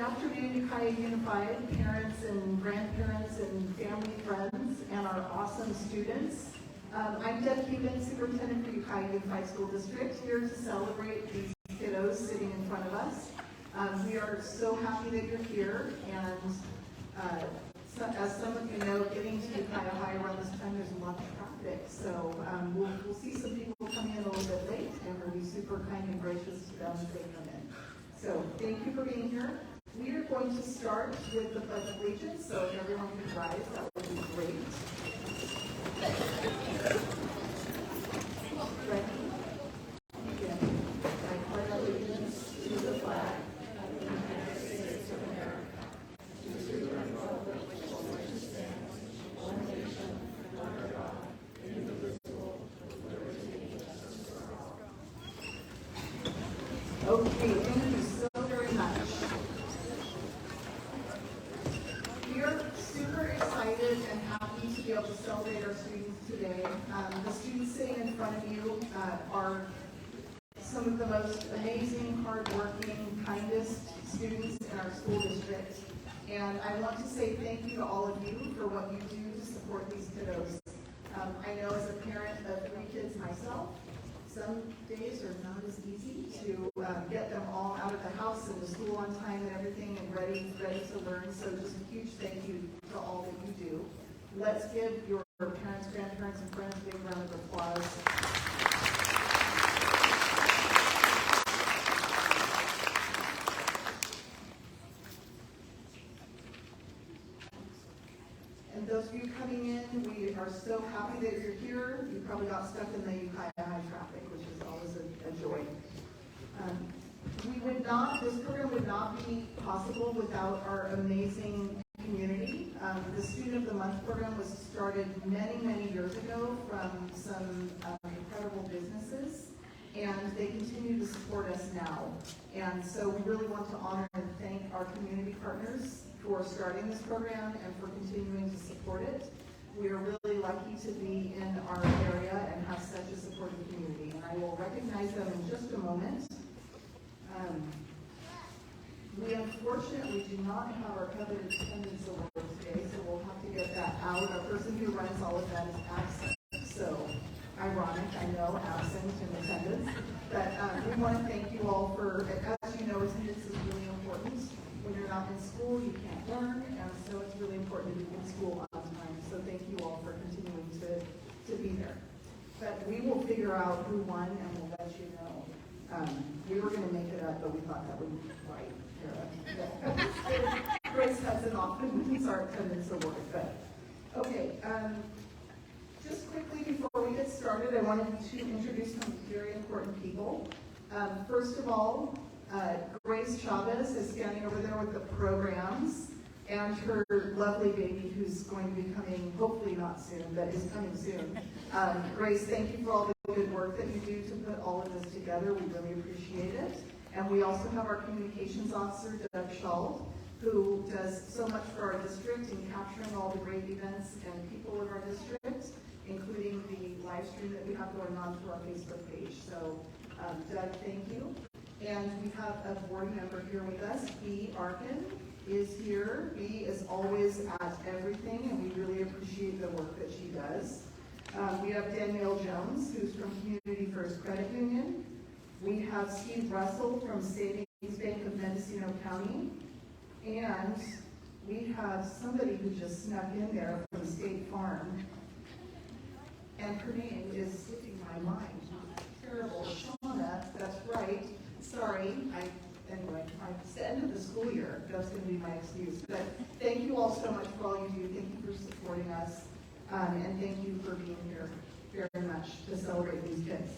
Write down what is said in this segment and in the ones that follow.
afternoon, Ukiah Unified, parents and grandparents and family friends, and our awesome students. I'm Deb Cuban, Superintendent for Ukiah Unified School District, here to celebrate these kiddos sitting in front of us. We are so happy that you're here, and as some of you know, getting to Ukiah High around this time, there's a lot of traffic. So we'll see some people coming in a little bit late, and we'll be super kind and gracious to them as they come in. So thank you for being here. We are going to start with the Pledge of Allegiance, so if everyone could rise, that would be great. Ready? Begin. I pledge allegiance to the flag of the United States of America, to the republic for which it stands, one nation, under God, indivisible, with liberty and justice for all. Okay, thank you so very much. We are super excited and happy to be able to celebrate our students today. The students sitting in front of you are some of the most amazing, hardworking, kindest students in our school district. And I want to say thank you to all of you for what you do to support these kiddos. I know as a parent of 3 kids myself, some days are not as easy to get them all out of the house and to school on time and everything and ready to learn. So just a huge thank you to all that you do. Let's give your parents, grandparents, and friends a big round of applause. And those of you coming in, we are so happy that you're here. You probably got stuck in the Ukiah High traffic, which is always a joy. This program would not be possible without our amazing community. The Student of the Month program was started many, many years ago from some incredible businesses, and they continue to support us now. And so we really want to honor and thank our community partners for starting this program and for continuing to support it. We are really lucky to be in our area and have such a supportive community, and I will recognize them in just a moment. We unfortunately do not have our coveted attendance award today, so we'll have to get that out. Our person who runs all of that is absent, so ironic, I know, absent in attendance. But we want to thank you all for, as you know, attendance is really important. When you're not in school, you can't learn, and so it's really important to be in school on time. So thank you all for continuing to be there. But we will figure out who won, and we'll let you know. We were going to make it up, but we thought that wouldn't be right. Grace doesn't often wins our attendance award, but okay. Just quickly before we get started, I wanted to introduce some very important people. First of all, Grace Chavez is standing over there with the programs, and her lovely baby who's going to be coming, hopefully not soon, but is coming soon. Grace, thank you for all the good work that you do to put all of this together. We really appreciate it. And we also have our communications officer, Doug Schall, who does so much for our district in capturing all the great events and people in our district, including the live stream that we have going on through our Facebook page. So, Doug, thank you. And we have a board member here with us, Bea Arkin is here. Bea is always at everything, and we really appreciate the work that she does. We have Danielle Jones, who's from Community First Credit Union. We have Steve Russell from Savings Bank of Mendocino County. And we have somebody who just snuck in there from State Farm. And her name is slipping my mind. Terrible. Shauna, that's right. Sorry. Anyway, it's the end of the school year. That's going to be my excuse. But thank you all so much for all you do. Thank you for supporting us. And thank you for being here very much to celebrate these kids.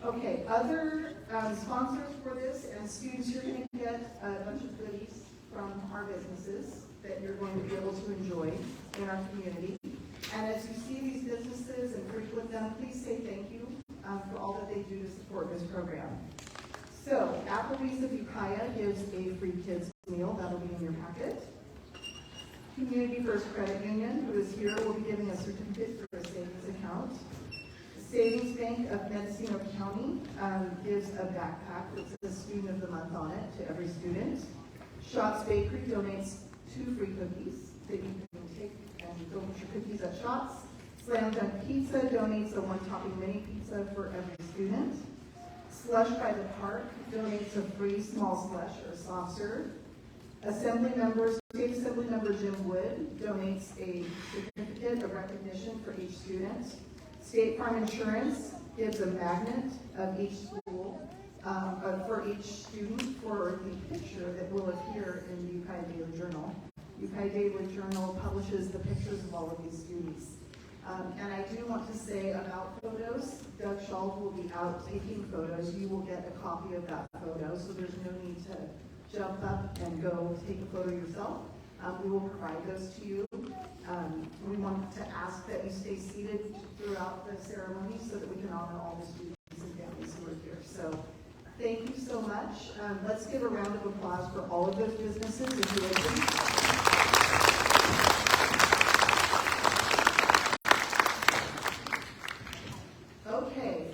Okay, other sponsors for this and students, you're going to get a bunch of goodies from our businesses that you're going to be able to enjoy in our community. And as you see these businesses and frequent them, please say thank you for all that they do to support this program. So, Applebee's of Ukiah gives a free kids meal. That'll be in your packet. Community First Credit Union, who is here, will be giving a certificate for a savings account. Savings Bank of Mendocino County gives a backpack that says Student of the Month on it to every student. Shots Bakery donates 2 free cookies that you can take and go put your cookies at Shots. Slam Dunk Pizza donates a 1-topping mini pizza for every student. Slush by the Park donates a free small slush or soft serve. State Assembly Member Jim Wood donates a certificate of recognition for each student. State Farm Insurance gives a magnet of each school for each student for the picture that will appear in the Ukiah Daily Journal. Ukiah Daily Journal publishes the pictures of all of these students. And I do want to say about photos, Doug Schall will be out taking photos. You will get a copy of that photo, so there's no need to jump up and go take a photo yourself. We will provide those to you. We want to ask that you stay seated throughout the ceremony so that we can honor all the students and families who are here. So thank you so much. Let's give a round of applause for all of those businesses if you listen. Okay,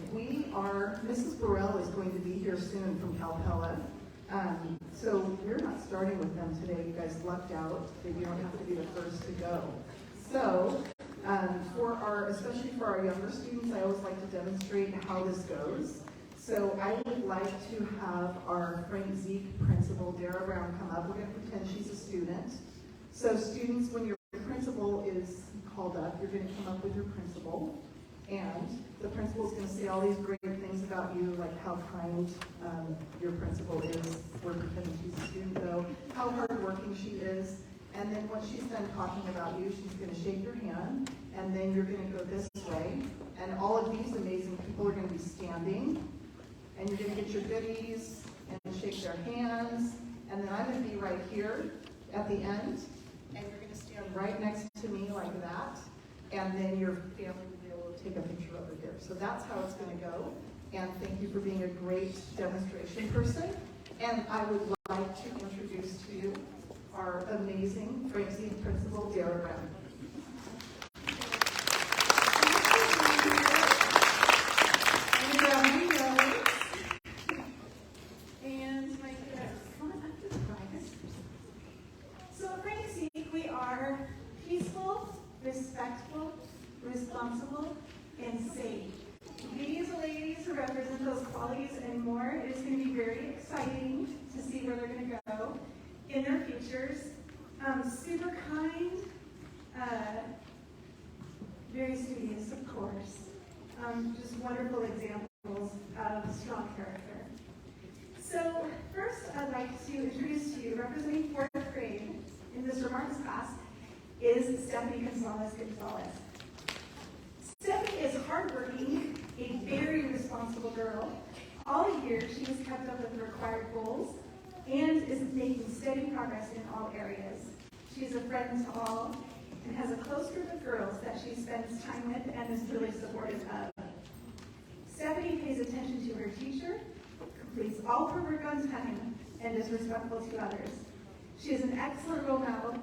Mrs. Burrell is going to be here soon from Calpella. So we're not starting with them today. You guys lucked out that you don't have to be the first to go. So especially for our younger students, I always like to demonstrate how this goes. So I would like to have our Frank Zeke principal, Dara Brown, come up. We're going to pretend she's a student. So students, when your principal is called up, you're going to come up with your principal. And the principal is going to say all these great things about you, like how kind your principal is. We're pretending she's a student, though. How hardworking she is. And then once she's done talking about you, she's going to shake your hand. And then you're going to go this way. And all of these amazing people are going to be standing. And you're going to get your goodies and shake their hands. And then I'm going to be right here at the end. And you're going to stand right next to me like that. And then your family will be able to take a picture over here. So that's how it's going to go. And thank you for being a great demonstration person. And I would like to introduce to you our amazing Frank Zeke principal, Dara Brown. And my come on up to the prize. So at Frank Zeke, we are peaceful, respectful, responsible, and safe. These ladies who represent those qualities and more, it is going to be very exciting to see where they're going to go in their futures. Super kind, very studious, of course. Just wonderful examples of strong character. So first, I'd like to introduce to you, representing 4th grade in Mr. Martin's class, is Stephanie Gonzalez. Stephanie is hardworking, a very responsible girl. All year, she has kept up with the required goals and is making steady progress in all areas. She is a friend to all and has a close group of girls that she spends time with and is really supportive of. Stephanie pays attention to her teacher, completes all her work on time, and is respectful to others. She is an excellent role model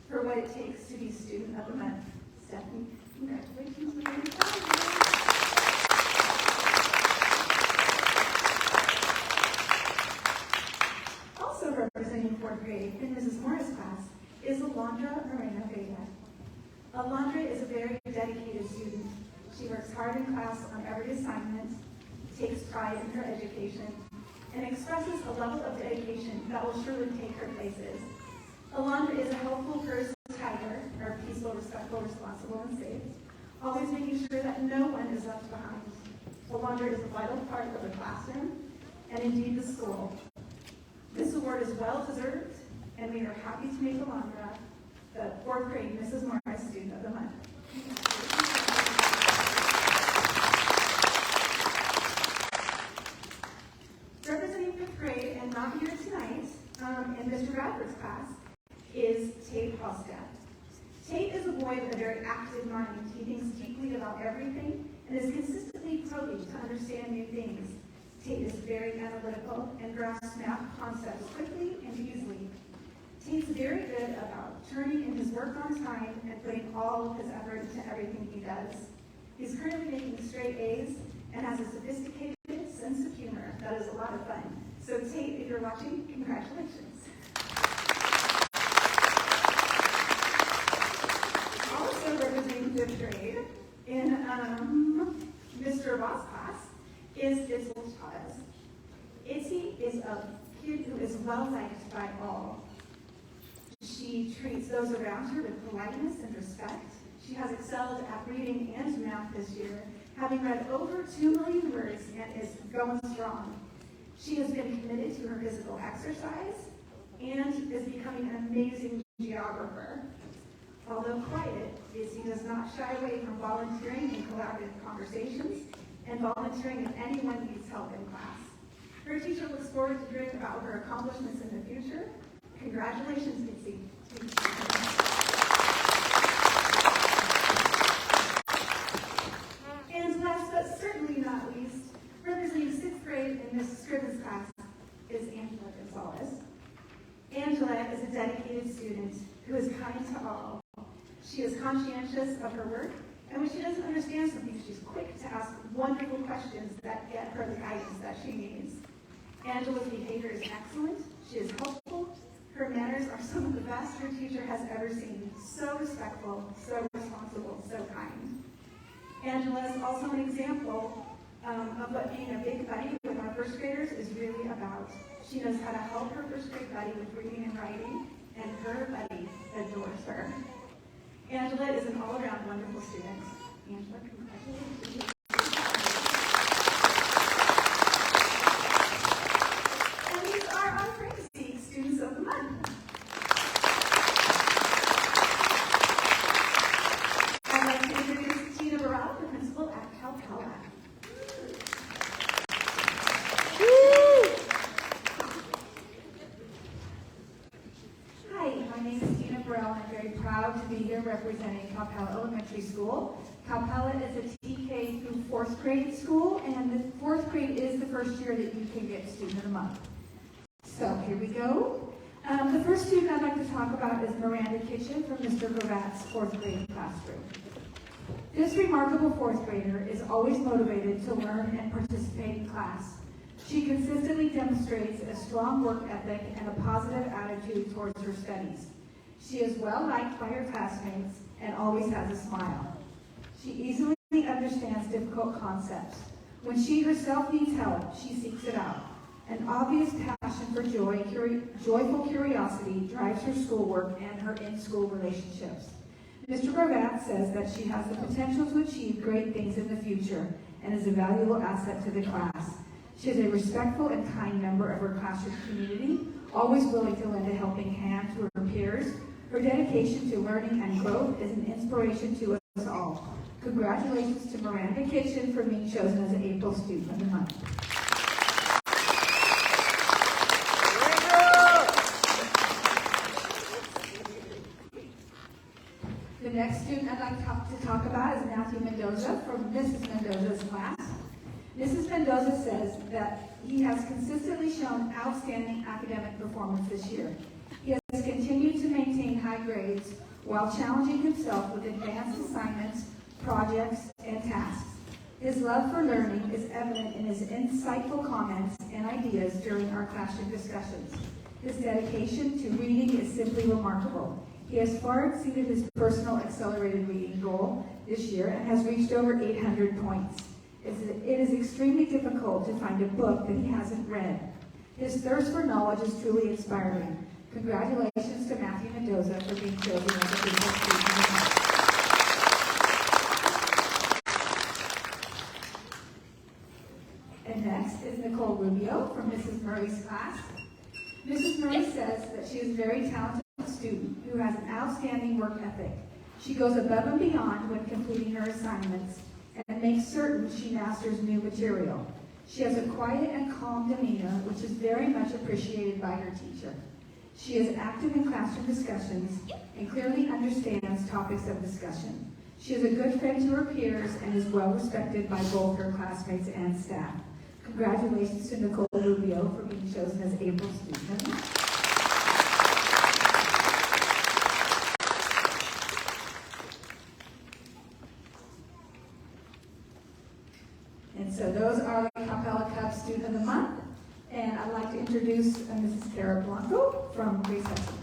for what it takes to be Student of the Month. Stephanie, congratulations on your program. Also representing 4th grade in Mrs. Morris' class is Alondra Moreno Vega. Alondra is a very dedicated student. She works hard in class on every assignment, takes pride in her education, and expresses a level of dedication that will surely take her places. Alondra is a helpful person, tiger, or peaceful, respectful, responsible, and safe, always making sure that no one is left behind. Alondra is a vital part of the classroom, and indeed the school. This award is well-deserved, and we are happy to make Alondra the 4th grade Mrs. Morris Student of the Month. Representing 5th grade and not here tonight, in Mr. Radford's class, is Tate Halstead. Tate is a boy with a very active mind. He thinks deeply about everything and is consistently probing to understand new things. Tate is very analytical and grasps math concepts quickly and easily. Tate's very good about turning in his work on time and putting all of his effort into everything he does. He's currently making straight A's and has a sophisticated sense of humor that is a lot of fun. So Tate, if you're watching, congratulations. Mr. Ross' class is Itzel Chavez. Itzy is a kid who is well liked by all. She treats those around her with politeness and respect. She has excelled at reading and math this year, having read over 2 million words and is going strong. She has been committed to her physical exercise and is becoming an amazing geographer. Although quiet, Izzy does not shy away from volunteering in collaborative conversations and volunteering if anyone needs help in class. Her teacher looks forward to hearing about her accomplishments in the future. Congratulations, Izzy. And last but certainly not least, representing 6th grade in Mrs. Scriven's class is Angela Gonzalez. Angela is a dedicated student who is kind to all. She is conscientious of her work, and when she doesn't understand something, she's quick to ask wonderful questions that get her the guidance that she needs. Angela's behavior is excellent. She is helpful. Her manners are some of the best her teacher has ever seen. So respectful, so responsible, so kind. Angela is also an example of what being a big buddy with our first graders is really about. She knows how to help her first grade buddy with reading and writing, and her buddy adores her. Angela is an all-around wonderful student. Angela, congratulations. And these are our Crazy Students of the Month. I'd like to introduce Tina Burrell, the principal at Ukiah. Hi, my name is Tina Burrell, and I'm very proud to be here representing Ukiah Elementary School. Ukiah is a TK through 4th grade school, and the 4th grade is the first year that you can get Student of the Month. So here we go. The first student I'd like to talk about is Miranda Kitchen from Mr. Gravatt's 4th grade classroom. This remarkable 4th grader is always motivated to learn and participate in class. She consistently demonstrates a strong work ethic and a positive attitude towards her studies. She is well liked by her classmates and always has a smile. She easily understands difficult concepts. When she herself needs help, she seeks it out. An obvious passion for joyful curiosity drives her schoolwork and her in-school relationships. Mr. Gravatt says that she has the potential to achieve great things in the future and is a valuable asset to the class. She is a respectful and kind member of her classroom community, always willing to lend a helping hand to her peers. Her dedication to learning and growth is an inspiration to us all. Congratulations to Miranda Kitchen for being chosen as an April Student of the Month. The next student I'd like to talk about is Matthew Mendoza from Mrs. Mendoza's class. Mrs. Mendoza says that he has consistently shown outstanding academic performance this year. He has continued to maintain high grades while challenging himself with advanced assignments, projects, and tasks. His love for learning is evident in his insightful comments and ideas during our classroom discussions. His dedication to reading is simply remarkable. He has far exceeded his personal accelerated reading goal this year and has reached over 800 points. It is extremely difficult to find a book that he hasn't read. His thirst for knowledge is truly inspiring. Congratulations to Matthew Mendoza for being chosen as a April Student of the Month. And next is Nicole Rubio from Mrs. Murray's class. Mrs. Murray says that she is a very talented student who has an outstanding work ethic. She goes above and beyond when completing her assignments and makes certain she masters new material. She has a quiet and calm demeanor, which is very much appreciated by her teacher. She is active in classroom discussions and clearly understands topics of discussion. She is a good friend to her peers and is well respected by both her classmates and staff. Congratulations to Nicole Rubio for being chosen as April Student. And so those are the Capella Cup Student of the Month. And I'd like to introduce Mrs. Kara Blanco from Grace Hudson.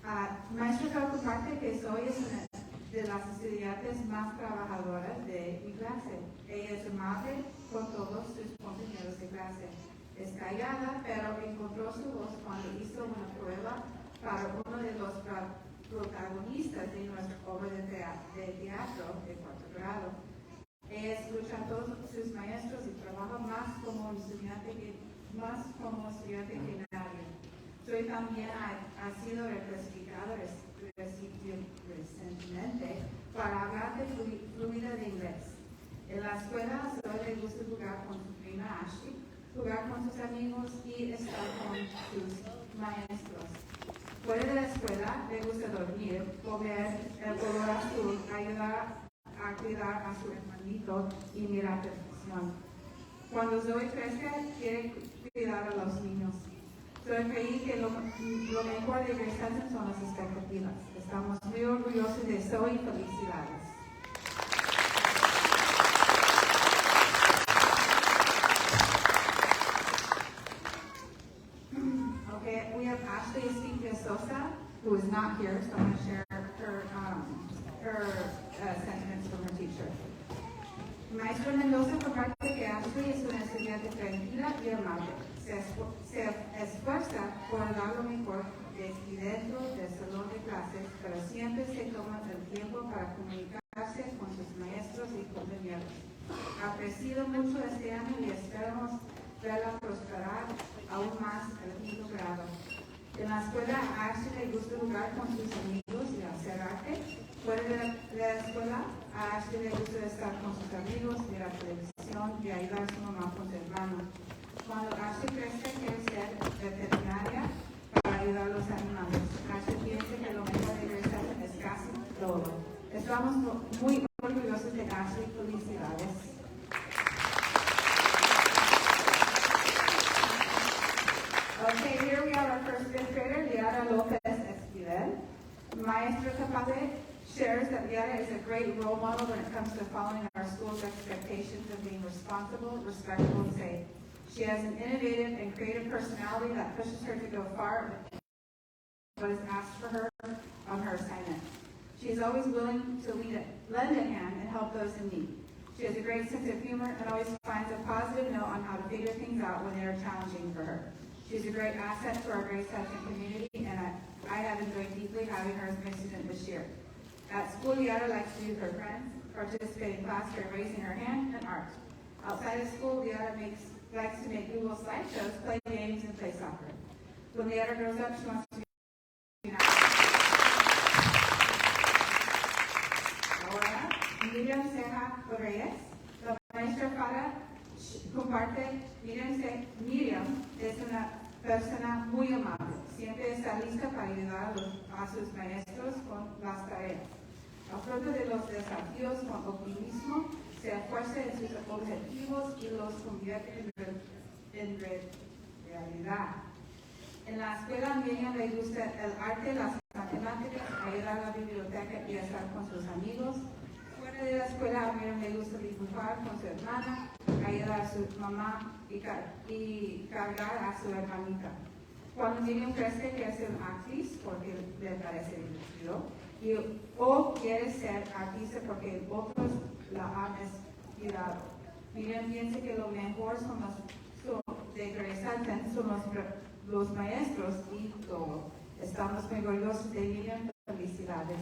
Maestra Carol comparte que soy una de las estudiantes más trabajadoras de mi clase. Ella es amable con todos sus compañeros de clase. Es callada, pero encontró su voz cuando hizo una prueba para uno de los protagonistas de nuestra obra de teatro de cuarto grado. Ella escucha a todos sus maestros y trabaja más como estudiante que nadie. Soy también ha sido reclasificado recientemente para hablar de fluida de inglés. En la escuela solo le gusta jugar con su prima Ashley, jugar con sus amigos y estar con sus maestros. Fuera de la escuela le gusta dormir, comer el color azul, ayudar a cuidar a su hermanito y mirar televisión. Cuando Zoe crezca, quiere cuidar a los niños. Zoe creí que lo mejor de Grace Hudson son las expectativas. Estamos muy orgullosos de Zoe y felicidades. Okay, we have Ashley Estevia Sosa, who is not here, so I'm going to share her sentiments from her teacher. Maestra Mendoza comparte que Ashley es una estudiante tranquila y amable. Se esfuerza por dar lo mejor dentro del salón de clases, pero siempre se toma el tiempo para comunicarse con sus maestros y compañeros. Ha crecido mucho este año y esperamos verla prosperar aún más el quinto grado. En la escuela a Ashley le gusta jugar con sus amigos y hacer arte. Fuera de la escuela a Ashley le gusta estar con sus amigos, mirar televisión y ayudar a su mamá con su hermano. Cuando Ashley crezca quiere ser veterinaria para ayudar a los animales. Ashley piensa que lo mejor de Grace Hudson es casi todo. Estamos muy orgullosos de Ashley. Felicidades. Okay, here we have our first fifth grader, Liara Lopez Esquivel. Maestra Capate shares that Liara is a great role model when it comes to following our school's expectations of being responsible, respectful, and safe. She has an innovative and creative personality that pushes her to go far what is asked for her on her assignment. She is always willing to lend a hand and help those in need. She has a great sense of humor and always finds a positive note on how to figure things out when they are challenging for her. She's a great asset to our Grace Hudson community, and I have enjoyed deeply having her as my student this year. At school, Liara likes to be with her friends, participate in class by raising her hand, and art. Outside of school, Liara likes to make Google slideshows, play games, and play soccer. When Liara grows up, she wants to be Ahora, Miriam Ceja Reyes, la maestra para comparte. Miriam es una persona muy amable. Siempre está lista para ayudar a sus maestros con las tareas. Afronta de los desafíos con optimismo, se esfuerza en sus objetivos y los convierte en realidad. En la escuela a Miriam le gusta el arte, las matemáticas, ayudar a la biblioteca y estar con sus amigos. Fuera de la escuela a Miriam le gusta dibujar con su hermana, ayudar a su mamá y cargar a su hermanita. Cuando Miriam crece quiere ser actriz porque le parece divertido o quiere ser artista porque otros la han inspirado. Miriam piensa que lo mejor de Grace Hudson son los maestros y todo. Estamos muy orgullosos de Miriam. Felicidades.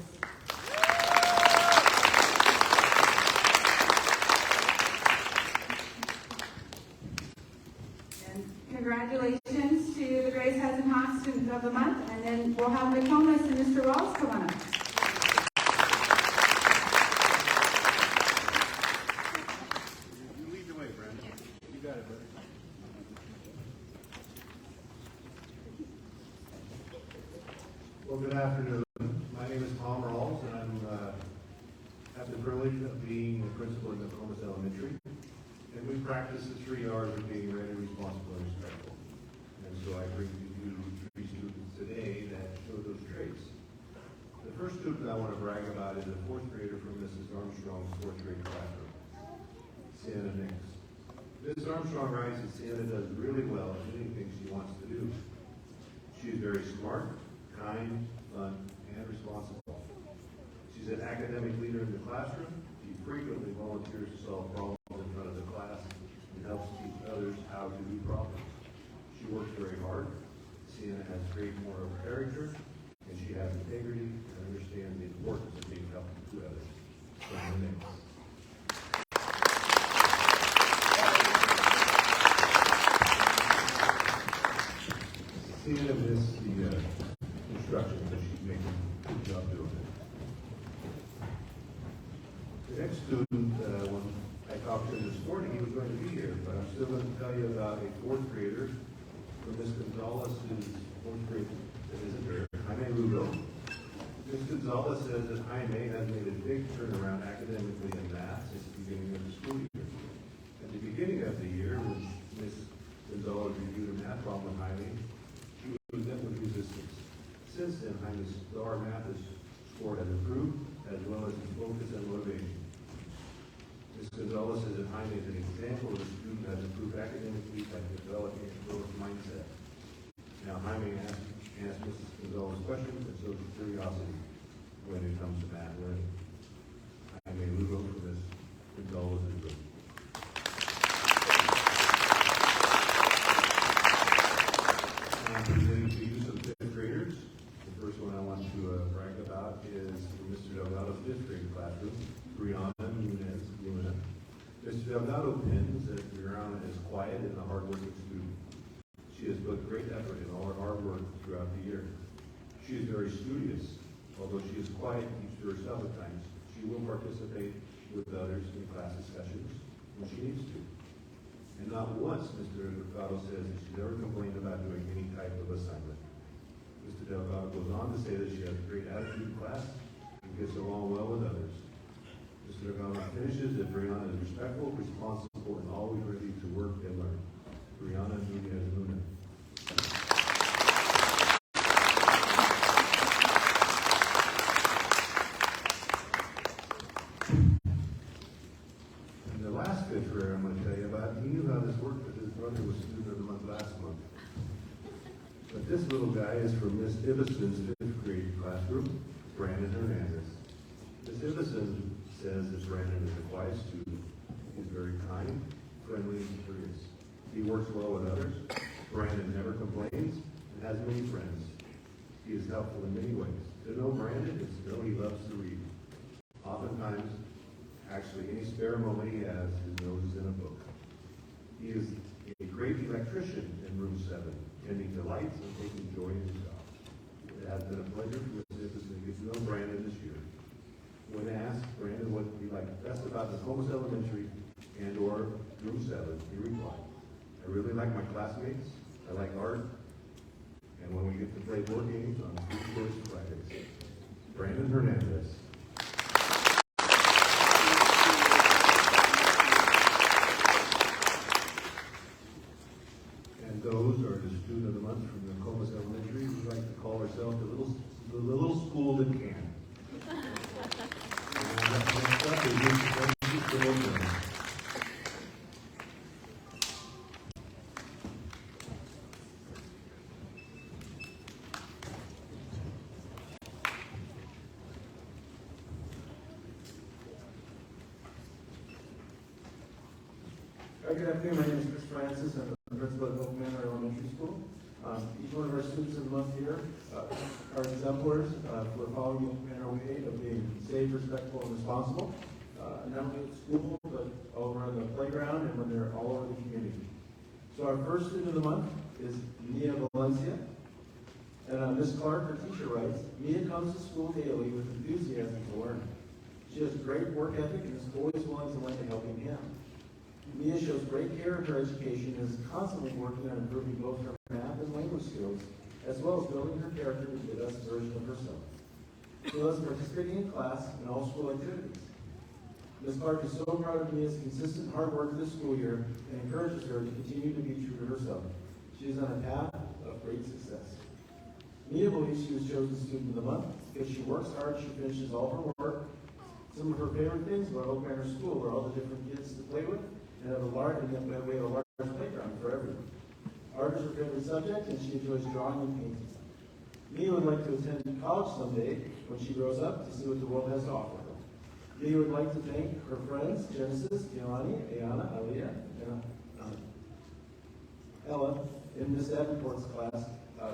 Congratulations to the Grace Hudson Hawk Student of the Month, and then we'll have McComas and Mr. Rawls come on up. You lead the way, Brandon. You got it, buddy. Well, good afternoon. My name is Tom Rawls, and I have the privilege of being the principal at McComas Elementary. And we practice the 3 R's of being ready, responsible, and respectful. And so I bring to you 3 students today that show those traits. The first student I want to brag about is a 4th grader from Mrs. Armstrong's 4th grade classroom, Sienna Nix. Mrs. Armstrong writes that Sienna does really well at anything she wants to do. She is very smart, kind, fun, and responsible. She's an academic leader in the classroom. She frequently volunteers to solve problems in front of the class and helps teach others how to do problems. She works very hard. Sienna has great moral character, and she has integrity and understands the importance of being helpful to others. So, thanks. Sienna missed the instructions that she's making a good job doing it. The next student, when I talked to him this morning, he was going to be here, but I'm still going to tell you about a fourth grader from Ms. Gonzalez, who's fourth grade that isn't here, Jaime Lugo. Ms. Gonzalez says that Jaime has made a big turnaround academically in math since the beginning of the school year. At the beginning of the year, when Ms. Gonzalez reviewed a math problem with Jaime, she was met with resistance. Since then, Jaime's star math score has improved, as well as his focus and motivation. Ms. Gonzalez says that Jaime is an example of a student who has improved academically by developing a growth mindset. Now, Jaime asked Mrs. Gonzalez questions and shows curiosity when it comes to math learning. Jaime Lugo for Ms. Gonzalez is good. I'm presenting to you some fifth graders. The first one I want to brag about is Mr. Delgado's fifth grade classroom, Brianna Nunez Luna. Mr. Delgado pins that Brianna is quiet and a hardworking student. She has put great effort in all her hard work throughout the year. She is very studious. Although she is quiet and keeps to herself at times, she will participate with others in class discussions when she needs to. And not once, Mr. Delgado says that she's ever complained about doing any type of assignment. Mr. Delgado goes on to say that she has a great attitude in class and gets along well with others. Mr. Delgado finishes that Brianna is respectful, responsible, and always ready to work and learn. Brianna Nunez Luna. And the last fifth grader I'm going to tell you about, he knew how this worked because his brother was student of the month last month. But this little guy is from Miss Ivison's fifth grade classroom, Brandon Hernandez. Miss Ivison says that Brandon is a quiet student. He's very kind, friendly, and curious. He works well with others. Brandon never complains and has many friends. He is helpful in many ways. To know Brandon is to know he loves to read. Oftentimes, actually any spare moment he has, his nose is in a book. He is a great electrician in room 7, tending to lights and taking joy in his job. It has been a pleasure for Ms. Ivison to get to know Brandon this year. When asked Brandon what he liked best about Nokomis Elementary and or room 7, he replied, "I really like my classmates, I like art, and when we get to play board games on Tuesdays and Fridays." Brandon Hernandez. And those are the student of the month from Nokomis Elementary. We like to call ourselves the little school that can. And next up is Mr. Wilson. Good afternoon, my name is Chris Francis. I'm the principal at Hope Manor Elementary School. Each one of our students of the month here are exemplars for following the Hope Manor way of being safe, respectful, and responsible, not only at school, but over on the playground and when they're all over the community. So our first student of the month is Mia Valencia. And Ms. Clark, her teacher, writes, "Mia comes to school daily with enthusiasm to learn. She has great work ethic and is always willing to lend a helping hand. Mia shows great care in her education and is constantly working on improving both her math and language skills, as well as building her character to be the best version of herself. She loves participating in class and all school activities. Ms. Clark is so proud of Mia's consistent hard work this school year and encourages her to continue to be true to herself. She is on a path of great success. Mia believes she was chosen Student of the Month because she works hard, she finishes all her work. Some of her favorite things about Hope Manor School are all the different kids to play with, and have a large playground for everyone. Art is her favorite subject, and she enjoys drawing and painting. Mia would like to attend college someday when she grows up to see what the world has to offer her. Leah would like to thank her friends, Genesis, Kehlani, Ayana, Aliyah, and Ella in Miss Davenport's class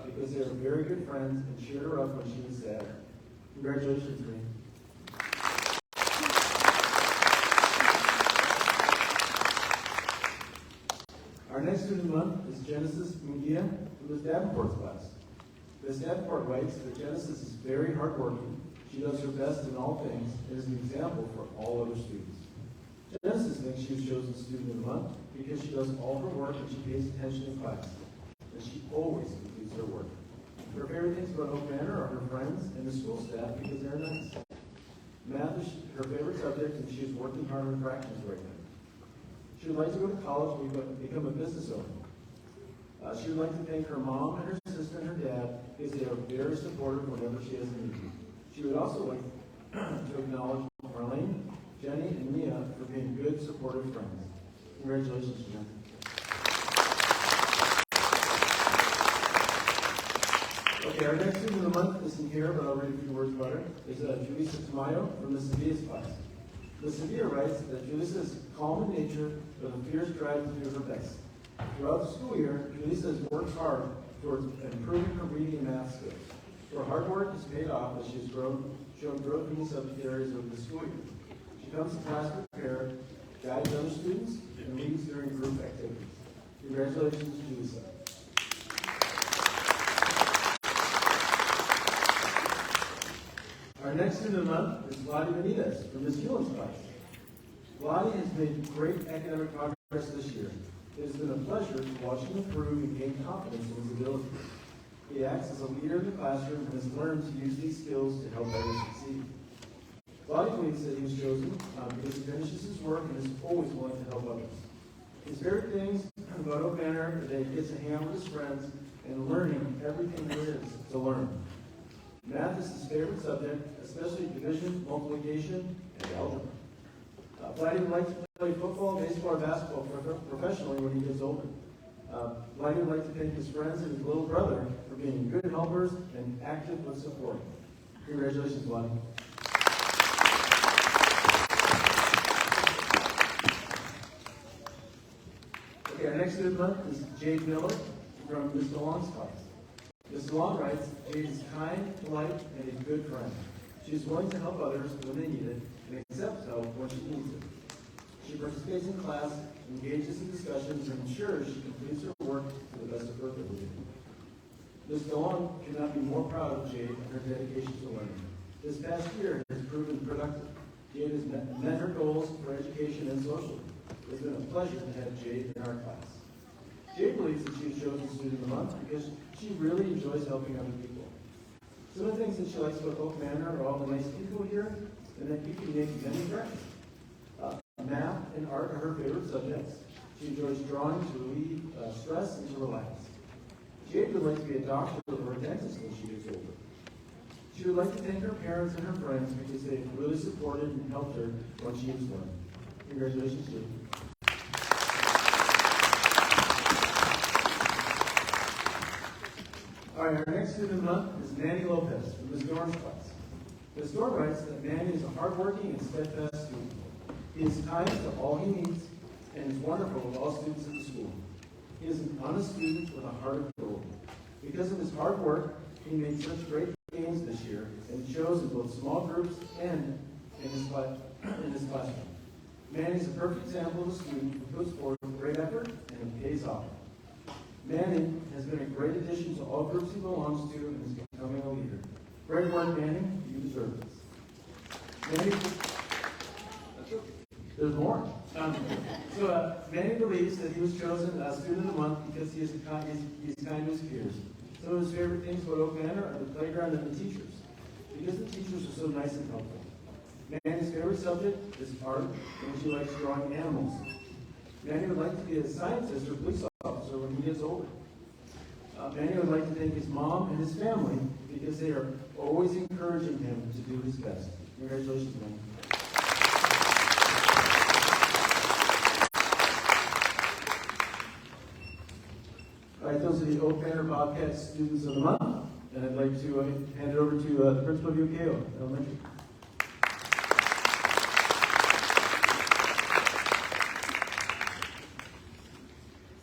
because they are very good friends and cheered her up when she was sad. Congratulations, Green. Our next student of the month is Genesis Ukiah from Miss Davenport's class. Miss Davenport writes that Genesis is very hardworking. She does her best in all things and is an example for all other students. Genesis thinks she was chosen student of the month because she does all her work and she pays attention in class. And she always completes her work. Her favorite things about Hope Manor are her friends and the school staff because they're nice. Math is her favorite subject and she is working hard on fractions right now. She would like to go to college and become a business owner. She would like to thank her mom and her sister and her dad because they are very supportive whenever she has a need. She would also like to acknowledge Marlene, Jenny, and Mia for being good, supportive friends. Congratulations, Jen. Okay, our next student of the month isn't here, but I'll read a few words about her. Is Julissa Tamayo from Miss Sevilla's class. Miss Sevilla writes that Julissa is calm in nature with a fierce drive to do her best. Throughout the school year, Julissa has worked hard towards improving her reading and math skills. Her hard work has paid off as she has shown growth in the subject areas of the school year. She comes to class prepared, guides other students, and leads during group activities. Congratulations, Julissa. Our next student of the month is Vladi Benitez from Ms. Hewlett's class. Vladi has made great academic progress this year. It has been a pleasure to watch him improve and gain confidence in his abilities. He acts as a leader in the classroom and has learned to use these skills to help others succeed. Vladi believes that he was chosen because he finishes his work and is always willing to help others. His favorite things about Hope Manor are that he gets to hang out with his friends and learning everything there is to learn. Math is his favorite subject, especially division, multiplication, and algebra. Vladi would like to play football, baseball, or basketball professionally when he gets older. Vladi would like to thank his friends and his little brother for being good helpers and active with support. Congratulations, Vladi. Okay, our next student month is Jade Miller from Ms. DeLong's class. Ms. DeLong writes, Jade is kind, polite, and a good friend. She is willing to help others when they need it and accepts help when she needs it. She participates in class, engages in discussions, and ensures she completes her work to the best of her ability. Ms. DeLong could not be more proud of Jade and her dedication to learning. This past year has proven productive. Jade has met her goals for education and socially. It's been a pleasure to have Jade in our class. Jade believes that she was chosen Student of the Month because she really enjoys helping other people. Some of the things that she likes about Hope Manor are all the nice people here, and that you can make many friends. Math and art are her favorite subjects. She enjoys drawing to relieve stress and to relax. Jade would like to be a doctor or a dentist when she gets older. She would like to thank her parents and her friends because they have really supported and helped her when she was learning. Congratulations, Jade. All right, our next student of the month is Manny Lopez from Ms. Dorn's class. Ms. Dorn writes that Manny is a hardworking and steadfast student. He is kind to all he meets and is wonderful with all students at the school. He is an honest student with a heart of gold. Because of his hard work, he made such great gains this year and shows in both small groups and in his classroom. Manny is a perfect example of a student who puts forth great effort and it pays off. Manny has been a great addition to all groups he belongs to and is becoming a leader. Great work, Manny. You deserve this. Manny, there's more. Manny believes that he was chosen Student of the Month because he's kind to his peers. Some of his favorite things about Oak Manor are the playground and the teachers, because the teachers are so nice and helpful. Manny's favorite subject is art, and she likes drawing animals. Manny would like to be a scientist or police officer when he gets older. Manny would like to thank his mom and his family because they are always encouraging him to do his best. Congratulations, Manny. All right, those are the Oak Manor Bobcat Students of the Month. And I'd like to hand it over to the principal of Ukiah Elementary.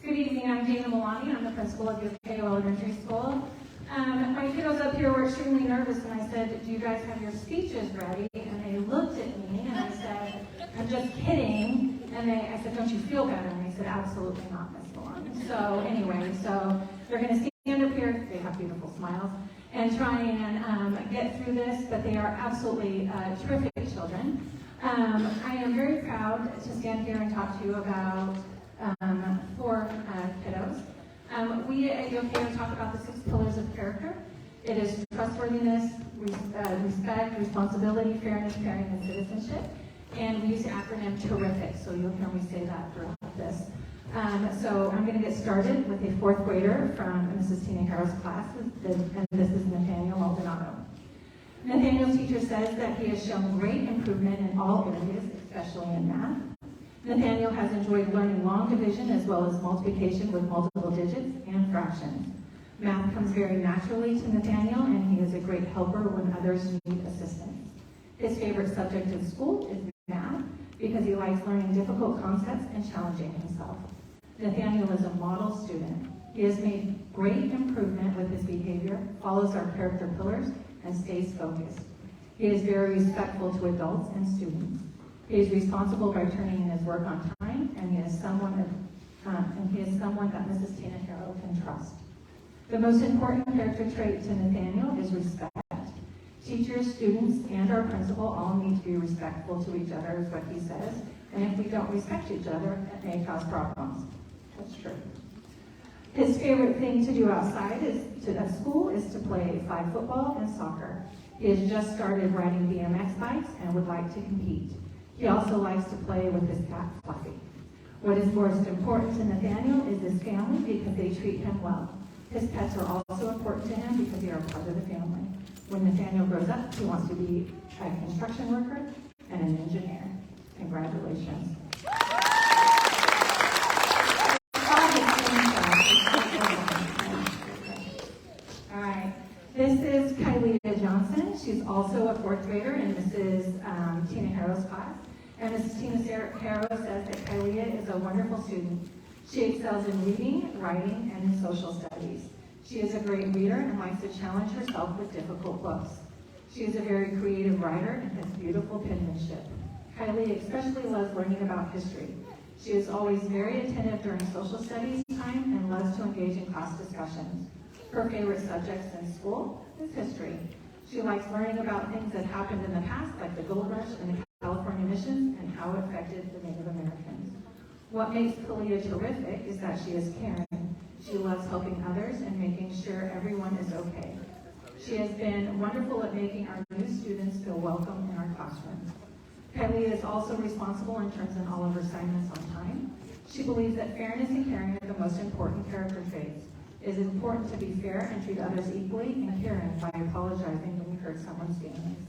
Good evening, I'm Dana Milani. I'm the principal of Ukiah Elementary School. My kiddos up here were extremely nervous when I said, do you guys have your speeches ready? And they looked at me and I said, I'm just kidding. And I said, don't you feel better? And they said, absolutely not, Miss Milani. So anyway, so they're going to stand up here. They have beautiful smiles. And try and get through this, but they are absolutely terrific children. I am very proud to stand here and talk to you about 4 kiddos. We at Ukiah talk about the 6 pillars of character. It is trustworthiness, respect, responsibility, fairness, caring, and citizenship. And we use the acronym TERRIFIC, so you'll hear me say that throughout this. So I'm going to get started with a 4th grader from Mrs. Tina Harrow's class, and this is Nathaniel Maldonado. Nathaniel's teacher says that he has shown great improvement in all areas, especially in math. Nathaniel has enjoyed learning long division as well as multiplication with multiple digits and fractions. Math comes very naturally to Nathaniel, and he is a great helper when others need assistance. His favorite subject in school is math because he likes learning difficult concepts and challenging himself. Nathaniel is a model student. He has made great improvement with his behavior, follows our character pillars, and stays focused. He is very respectful to adults and students. He is responsible by turning in his work on time, and he is someone that Mrs. Tina Harrow can trust. The most important character trait to Nathaniel is respect. Teachers, students, and our principal all need to be respectful to each other, is what he says. And if we don't respect each other, it may cause problems. That's true. His favorite thing to do outside at school is to play flag football and soccer. He has just started riding BMX bikes and would like to compete. He also likes to play with his cat, Fluffy. What is most important to Nathaniel is his family because they treat him well. His pets are also important to him because they are part of the family. When Nathaniel grows up, he wants to be a construction worker and an engineer. Congratulations. All right. This is Kylie Johnson. She's also a 4th grader in Mrs. Tina Harrow's class. And Mrs. Tina Harrow says that Kylie is a wonderful student. She excels in reading, writing, and in social studies. She is a great reader and likes to challenge herself with difficult books. She is a very creative writer and has beautiful penmanship. Kylie especially loves learning about history. She is always very attentive during social studies time and loves to engage in class discussions. Her favorite subjects in school is history. She likes learning about things that happened in the past, like the gold rush and the California missions and how it affected the Native Americans. What makes Kalia terrific is that she is caring. She loves helping others and making sure everyone is okay. She has been wonderful at making our new students feel welcome in our classroom. Kylie is also responsible and turns in all of her assignments on time. She believes that fairness and caring are the most important character traits. It is important to be fair and treat others equally and caring by apologizing when you hurt someone's feelings.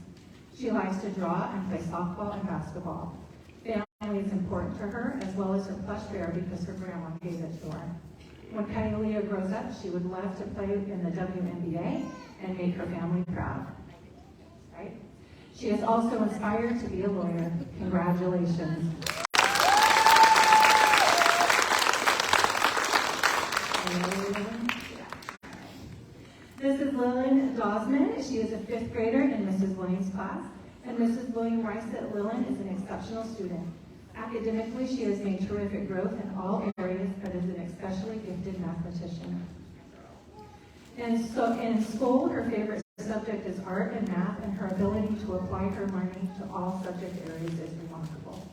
She likes to draw and play softball and basketball. Family is important to her, as well as her plush bear because her grandma gave it to her. When Kylie grows up, she would love to play in the WNBA and make her family proud. Right? She is also inspired to be a lawyer. Congratulations. This is Lillian Dawsman. She is a 5th grader in Mrs. Williams' class, and Mrs. Williams writes that Lillian is an exceptional student. Academically, she has made terrific growth in all areas, but is an especially gifted mathematician. And so in school, her favorite subject is art and math, and her ability to apply her learning to all subject areas is remarkable.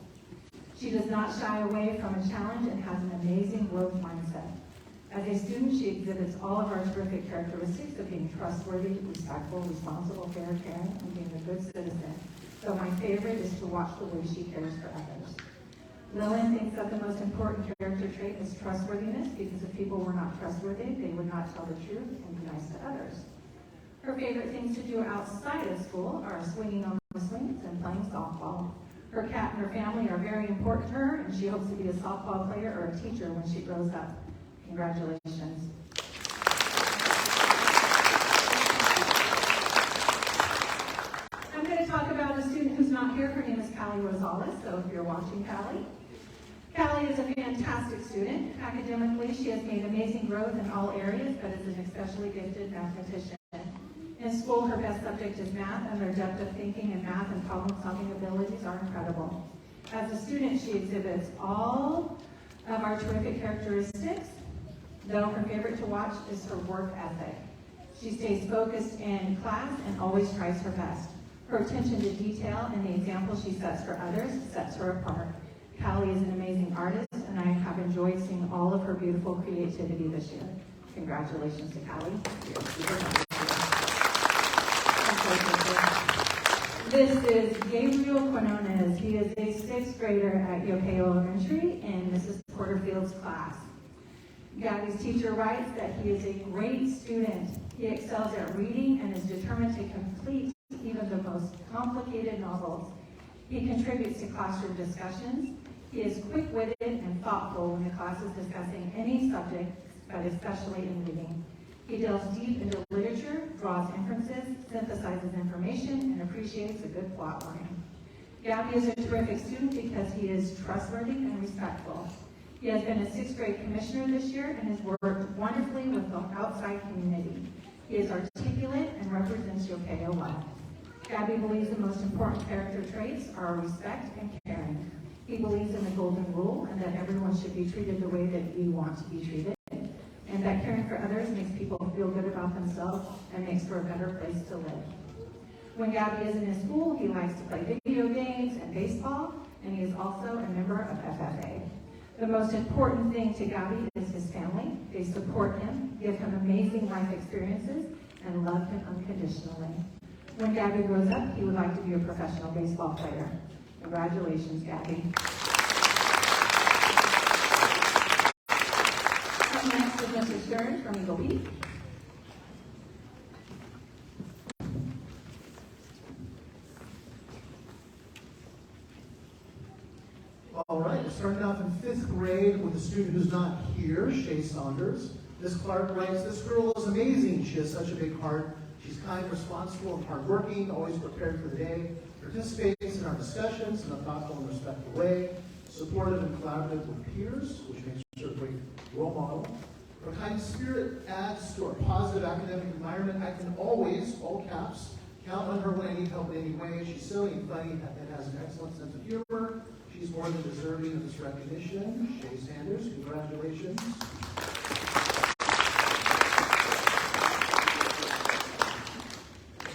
She does not shy away from a challenge and has an amazing growth mindset. As a student, she exhibits all of our terrific characteristics of being trustworthy, respectful, responsible, fair, caring, and being a good citizen. So my favorite is to watch the way she cares for others. Lillian thinks that the most important character trait is trustworthiness because if people were not trustworthy, they would not tell the truth and be nice to others. Her favorite things to do outside of school are swinging on the swings and playing softball. Her cat and her family are very important to her, and she hopes to be a softball player or a teacher when she grows up. Congratulations. Callie Rosales, so if you're watching, Callie. Callie is a fantastic student. Academically, she has made amazing growth in all areas, but is an especially gifted mathematician. In school, her best subject is math, and her depth of thinking in math and problem-solving abilities are incredible. As a student, she exhibits all of our terrific characteristics, though her favorite to watch is her work ethic. She stays focused in class and always tries her best. Her attention to detail and the example she sets for others sets her apart. Callie is an amazing artist, and I have enjoyed seeing all of her beautiful creativity this year. Congratulations to Callie. This is Gabriel Quinones. He is a 6th grader at Ukiah Elementary in Mrs. Porterfield's class. Gabby's teacher writes that he is a great student. He excels at reading and is determined to complete even the most complicated novels. He contributes to classroom discussions. He is quick-witted and thoughtful when the class is discussing any subject, but especially in reading. He delves deep into literature, draws inferences, synthesizes information, and appreciates a good plot line. Gabby is a terrific student because he is trustworthy and respectful. He has been a 6th grade commissioner this year and has worked wonderfully with the outside community. He is articulate and represents Ukiah well. Gabby believes the most important character traits are respect and caring. He believes in the golden rule and that everyone should be treated the way that we want to be treated, and that caring for others makes people feel good about themselves and makes for a better place to live. When Gabby isn't in school, he likes to play video games and baseball, and he is also a member of FFA. The most important thing to Gabby is his family. They support him, give him amazing life experiences, and love him unconditionally. When Gabby grows up, he would like to be a professional baseball player. Congratulations, Gabby. Up next is Mr. Stern from Eagle Peak. All right, we're starting off in 5th grade with a student who's not here, Shay Saunders. Miss Clark writes, "This girl is amazing. She has such a big heart. She's kind, responsible, and hardworking, always prepared for the day, participates in our discussions in a thoughtful and respectful way, supportive and collaborative with peers," which makes her a great role model. Her kind spirit adds to our positive academic environment. I can always, all caps, count on her when I need help in any way. She's silly and funny and has an excellent sense of humor. She's more than deserving of this recognition. Shay Sanders, congratulations.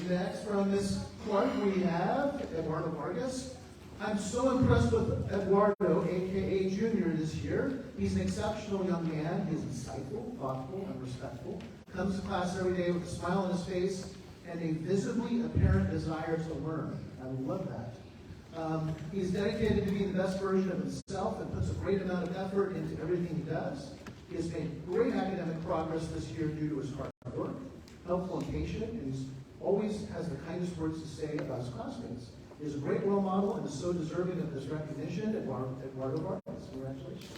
Next, from Miss Clark, we have Eduardo Vargas. I'm so impressed with Eduardo, aka Junior, this year. He's an exceptional young man. He's insightful, thoughtful, and respectful. Comes to class every day with a smile on his face and a visibly apparent desire to learn. I love that. He's dedicated to being the best version of himself and puts a great amount of effort into everything he does. He has made great academic progress this year due to his hard work, helpful and patient, and he always has the kindest words to say about his classmates. He is a great role model and is so deserving of this recognition. Eduardo Vargas, congratulations.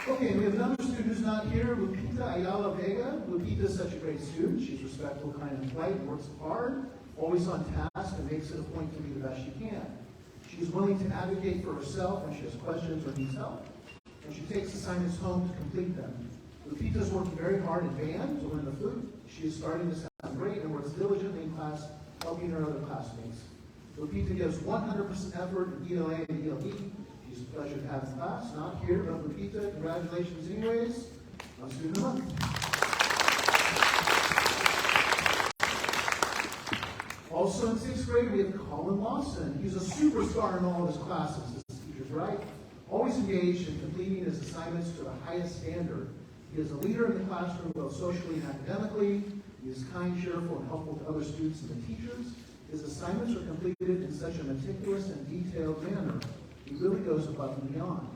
Okay, we have another student who's not here, Lupita Ayala Vega. Lupita is such a great student. She's respectful, kind, and polite, works hard, always on task, and makes it a point to be the best she can. She's willing to advocate for herself when she has questions or needs help, and she takes assignments home to complete them. Lupita is working very hard in band to learn the flute. She is starting to sound great and works diligently in class, helping her other classmates. Lupita gives 100% effort in ELA and ELD. She's a pleasure to have in class. Not here, but Lupita, congratulations anyways on Student of the Month. Also in 6th grade, we have Colin Lawson. He's a superstar in all of his classes. His teacher's right. Always engaged in completing his assignments to the highest standard. He is a leader in the classroom, both socially and academically. He is kind, cheerful, and helpful to other students and the teachers. His assignments are completed in such a meticulous and detailed manner. He really goes above and beyond.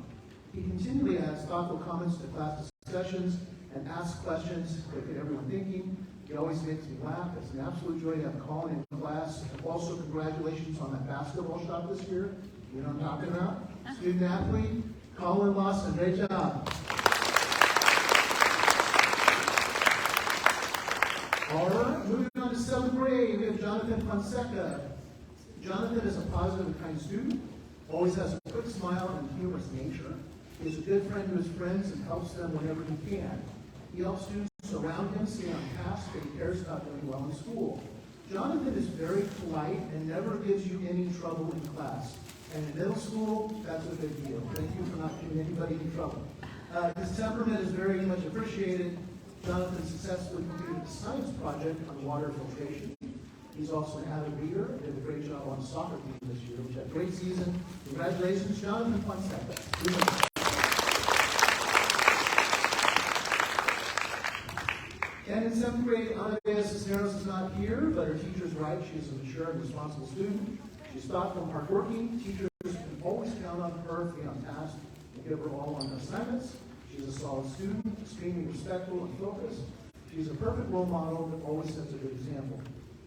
He continually adds thoughtful comments to class discussions and asks questions that get everyone thinking. He always makes me laugh. It's an absolute joy to have Colin in class. Also, congratulations on that basketball shot this year. You know what I'm talking about? Student athlete, Colin Lawson, great job. All right, moving on on to 7th grade. We have Jonathan Fonseca. Jonathan is a positive and kind student, always has a quick smile and humorous nature. He is a good friend to his friends and helps them whenever he can. He helps students around him stay on task and he cares about doing well in school. Jonathan is very polite and never gives you any trouble in class. And in middle school, that's a big deal. Thank you for not giving anybody any trouble. His temperament is very much appreciated. Jonathan successfully completed the science project on water filtration. He's also an avid reader and did a great job on soccer team this year, which had a great season. Congratulations, Jonathan Fonseca. And in 7th grade, Anabea Cisneros is not here, but her teacher's right. She is a mature and responsible student. She's thoughtful and hardworking. Teachers can always count on her to be on task and give her all on assignments. She's a solid student, extremely respectful and focused. She's a perfect role model that always sets a good example.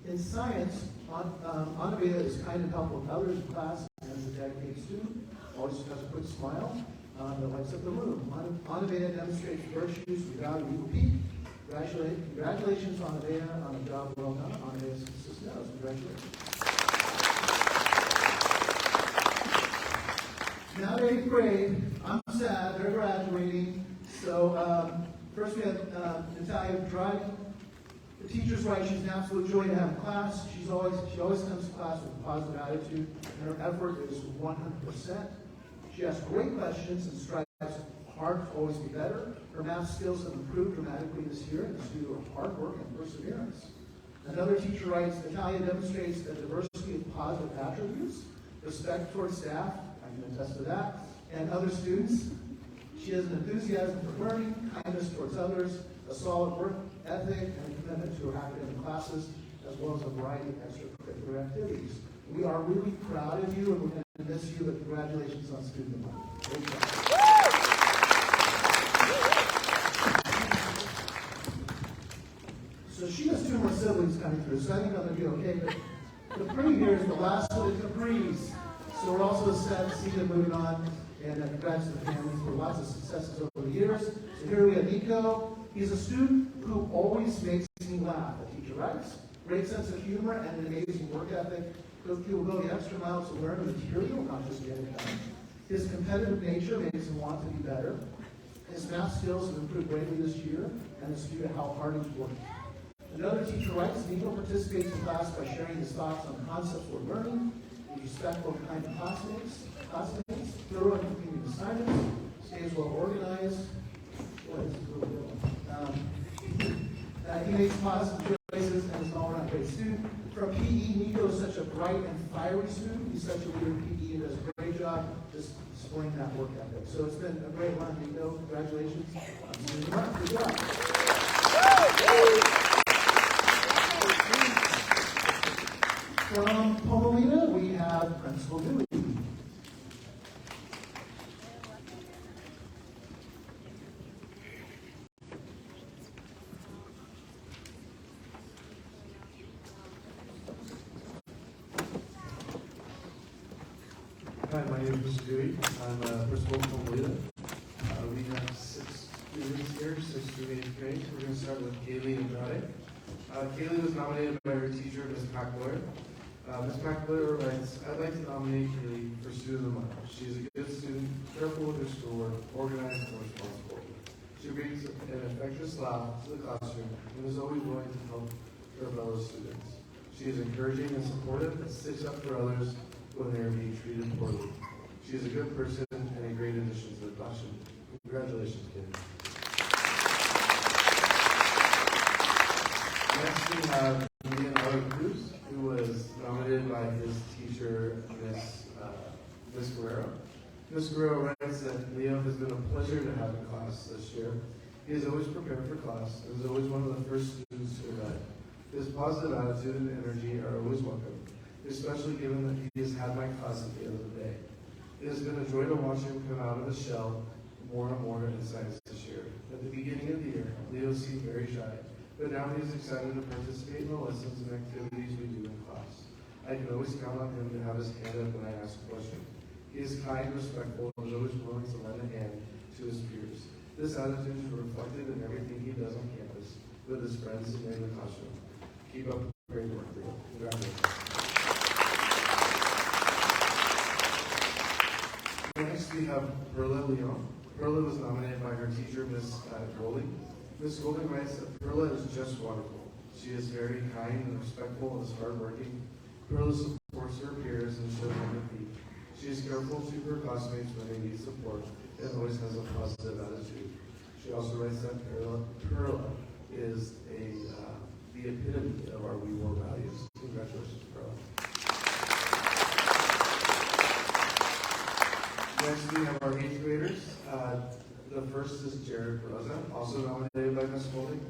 In science, Anabea is kind and helpful with others in class and is a dedicated student. Always has a quick smile that lights up the room. Anabea demonstrates virtues we value. We repeat. Congratulations, Anabea, on a job well done. Anabea Cisneros, congratulations. Now to 8th grade. I'm sad, they're graduating. So first we have Natalia Drag. The teacher's right, she's an absolute joy to have in class. She always comes to class with a positive attitude, and her effort is 100%. She asks great questions and strives hard to always be better. Her math skills have improved dramatically this year, and it's due to her hard work and perseverance. Another teacher writes, Natalia demonstrates a diversity of positive attributes, respect towards staff, I can attest to that, and other students. She has an enthusiasm for learning, kindness towards others, a solid work ethic, and a commitment to her academic classes, as well as a variety of extracurricular activities. We are really proud of you, and we're going to miss you, but congratulations on student life. Great job. So she has 2 more siblings coming through, so I think I'm going to be okay. But Capri here is the last of the Capris. So we're also sad to see them moving on, and congrats to the families for lots of successes over the years. So here we have Nico. He's a student who always makes me laugh, the teacher writes. Great sense of humor and an amazing work ethic. He will go the extra mile to learn the material, not just get it done. His competitive nature makes him want to be better. His math skills have improved greatly this year, and it's due to how hard he's working. Another teacher writes, Nico participates in class by sharing his thoughts on concepts we're learning. He's respectful and kind to classmates, thorough and completing assignments, stays well organized. He makes positive choices and is an all-around great student. From PE, Nico is such a bright and fiery student. He's such a leader in PE and does a great job just displaying that work ethic. So it's been a great run, Nico. Congratulations. Good job. From Pomolina, we have Principal Dewey. Hi, my name is Mr. Dewey. I'm a principal from Pomolina. We have 6 students here, 6 through 8th grade. We're going to start with Kaylee Andrade. Kaylee was nominated by her teacher, Ms. McBoyer. Ms. McBoyer writes, I'd like to nominate Kaylee for Student of the Month. She is a good student, careful with her schoolwork, organized and responsible. She brings an infectious laugh to the classroom and is always willing to help her fellow students. She is encouraging and supportive and sticks up for others when they are being treated poorly. She is a good person and a great addition to the classroom. Congratulations, Kaylee. Next we have Leonardo Cruz, who was nominated by his teacher, Ms. Guerrero. Ms. Guerrero writes that Leo has been a pleasure to have in class this year. He is always prepared for class and is always one of the first students to arrive. His positive attitude and energy are always welcome, especially given that he has had my class at the end of the day. It has been a joy to watch him come out of his shell more and more in science this year. At the beginning of the year, Leo seemed very shy, but now he is excited to participate in the lessons and activities we do in class. I can always count on him to have his hand up when I ask a question. He is kind, respectful, and is always willing to lend a hand to his peers. This attitude is reflected in everything he does on campus, with his friends and in the classroom. Keep up great work for you. Congratulations. Next, we have Perla Leon. Perla was nominated by her teacher, Miss Golding. Miss Golding writes that Perla is just wonderful. She is very kind and respectful and is hardworking. Perla supports her peers and shows empathy. She is careful to her classmates when they need support and always has a positive attitude. She also writes that Perla is the epitome of our We War values. Congratulations, Perla. Next, we have our 8th graders. The first is Jared Rosa, also nominated by Ms. Golding.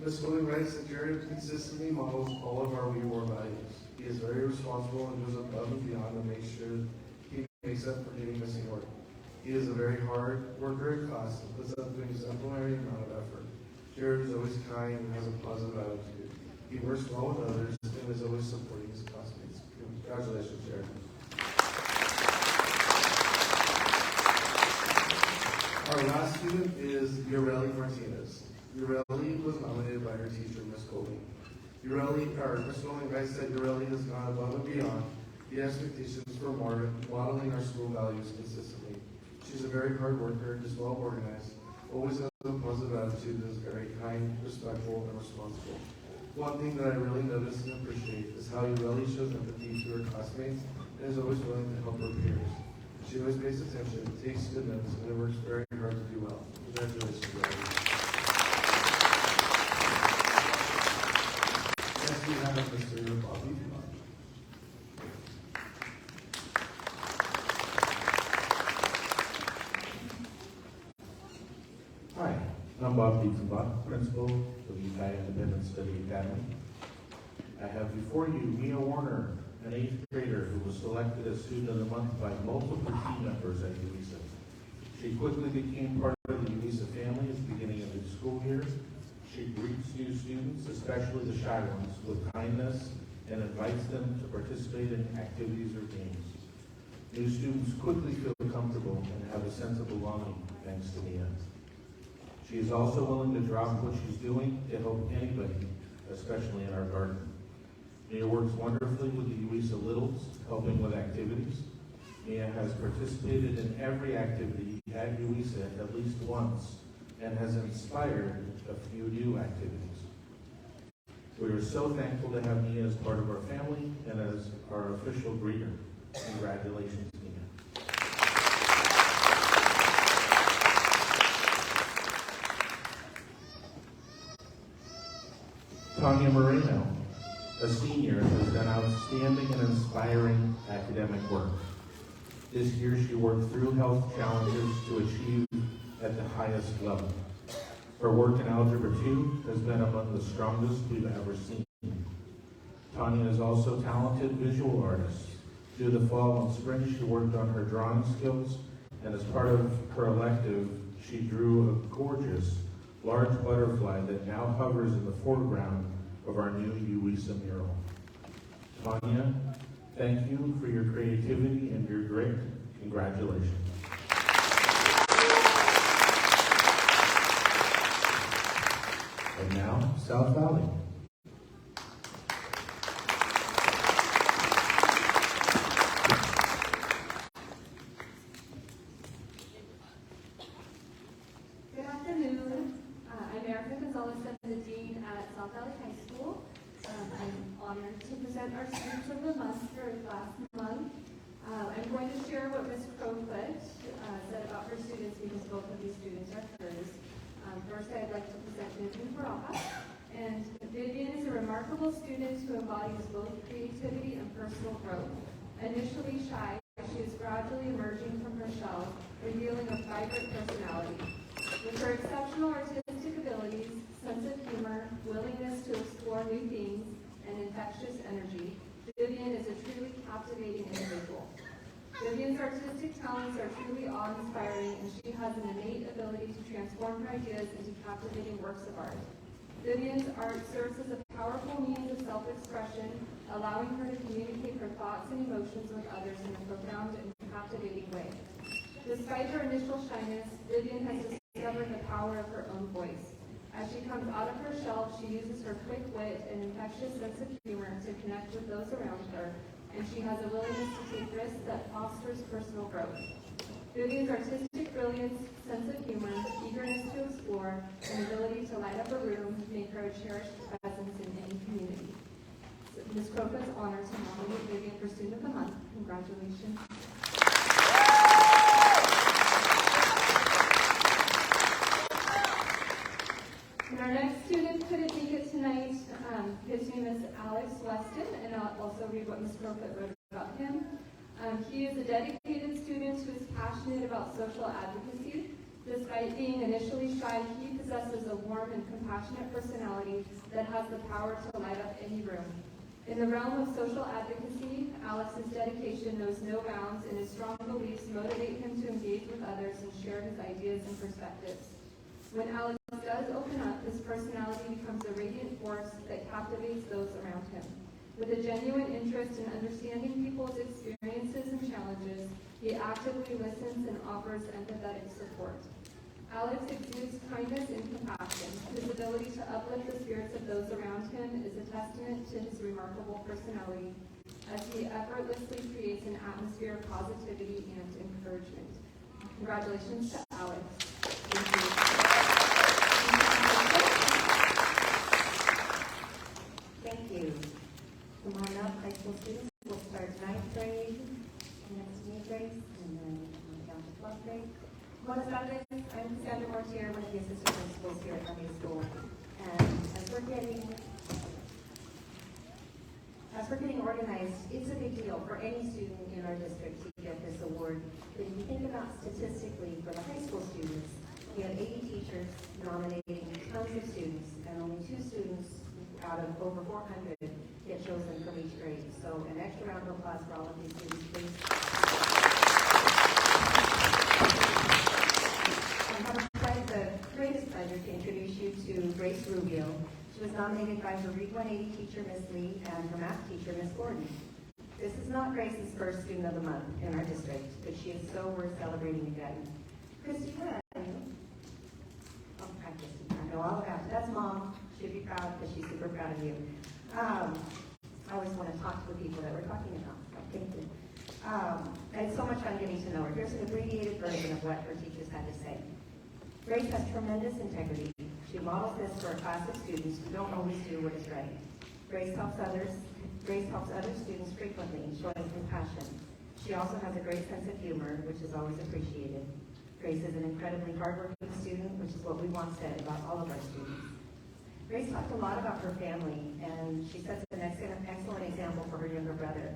Ms. Golding writes that Jared consistently models all of our We War values. He is very responsible and goes above and beyond to make sure he makes up for any missing work. He is a very hard worker in class and puts up an exemplary amount of effort. Jared is always kind and has a positive attitude. He works well with others and is always supporting his classmates. Congratulations, Jared. Our last student is Ureli Martinez. Ureli was nominated by her teacher, Ms. Golding. Ms. Golding writes that Ureli has gone above and beyond the expectations for modeling our school values consistently. She's a very hard worker, is well organized, always has a positive attitude, and is very kind, respectful, and responsible. One thing that I really notice and appreciate is how Ureli shows empathy to her classmates and is always willing to help her peers. She always pays attention, takes good notes, and works very hard to do well. Congratulations, Ureli. Next, we have Mr. Bobby. Hi, I'm Bob Dietzenbach, principal of Ukiah Independent Study Academy. I have before you Mia Warner, an 8th grader who was selected as Student of the Month by multiple team members at UISA. She quickly became part of the UISA family at the beginning of the school year. She greets new students, especially the shy ones, with kindness and invites them to participate in activities or games. New students quickly feel comfortable and have a sense of belonging thanks to Mia. She is also willing to drop what she's doing to help anybody, especially in our garden. Mia works wonderfully with the UISA Littles, helping with activities. Mia has participated in every activity at UISA at least once and has inspired a few new activities. We are so thankful to have Mia as part of our family and as our official greeter. Congratulations, Mia. Tanya Moreno, a senior, has done outstanding and inspiring academic work. This year, she worked through health challenges to achieve at the highest level. Her work in Algebra 2 has been among the strongest we've ever seen. Tanya is also a talented visual artist. Through the fall and spring, she worked on her drawing skills, and as part of her elective, she drew a gorgeous large butterfly that now hovers in the foreground of our new UISA mural. Tanya, thank you for your creativity and your grit. Congratulations. And now, South Valley. Good afternoon. I'm Erica Gonzalez, I'm the Dean at South Valley High School. I'm honored to present our Students of the Month for last month. I'm going to share what Ms. Crowfoot said about her students because both of these students are hers. First, I'd like to present Vivian Baraja. And Vivian is a remarkable student who embodies both creativity and personal growth. Initially shy, she is gradually emerging from her shell, revealing a vibrant personality. With her exceptional artistic abilities, sense of humor, willingness to explore new things, and infectious energy, Vivian is a truly captivating individual. Vivian's artistic talents are truly awe-inspiring, and she has an innate ability to transform her ideas into captivating works of art. Vivian's art serves as a powerful means of self-expression, allowing her to communicate her thoughts and emotions with others in a profound and captivating way. Despite her initial shyness, Vivian has discovered the power of her own voice. As she comes out of her shell, she uses her quick wit and infectious sense of humor to connect with those around her, and she has a willingness to take risks that fosters personal growth. Vivian's artistic brilliance, sense of humor, eagerness to explore, and ability to light up a room make her a cherished presence in any community. So Ms. Croca is honored to nominate Vivian for Student of the Month. Congratulations. And our next student couldn't make it tonight. His name is Alex Weston, and I'll also read what Ms. Croca wrote about him. He is a dedicated student who is passionate about social advocacy. Despite being initially shy, he possesses a warm and compassionate personality that has the power to light up any room. In the realm of social advocacy, Alex's dedication knows no bounds, and his strong beliefs motivate him to engage with others and share his ideas and perspectives. When Alex does open up, his personality becomes a radiant force that captivates those around him. With a genuine interest in understanding people's experiences and challenges, he actively listens and offers empathetic support. Alex exudes kindness and compassion. His ability to uplift the spirits of those around him is a testament to his remarkable personality, as he effortlessly creates an atmosphere of positivity and encouragement. Congratulations to Alex. Thank you. Thank you. Come on up, high school students. We'll start 9th grade, next to me, Grace, and then down to 12th grade. Buenas tardes. I'm Cassandra Mortier, one of the assistant principals here at the high school. And as we're getting organized, it's a big deal for any student in our district to get this award. But if you think about statistically for the high school students, we have 80 teachers nominating tons of students, and only 2 students out of over 400 get chosen from each grade. So an extra round of applause for all of these students, please. I have the greatest pleasure to introduce you to Grace Rubio. She was nominated by her Read 180 teacher, Ms. Lee, and her math teacher, Ms. Gordon. This is not Grace's first Student of the Month in our district, but she is so worth celebrating again. Christy, where are you? Oh, hi, Christy. I know all about it. That's Mom. She'd be proud because she's super proud of you. I always want to talk to the people that we're talking about. So thank you. And it's so much fun getting to know her. Here's an abbreviated version of what her teachers had to say. Grace has tremendous integrity. She models this for a class of students who don't always do what is right. Grace helps other students frequently, showing compassion. She also has a great sense of humor, which is always appreciated. Grace is an incredibly hardworking student, which is what we want said about all of our students. Grace talked a lot about her family, and she sets an excellent example for her younger brother.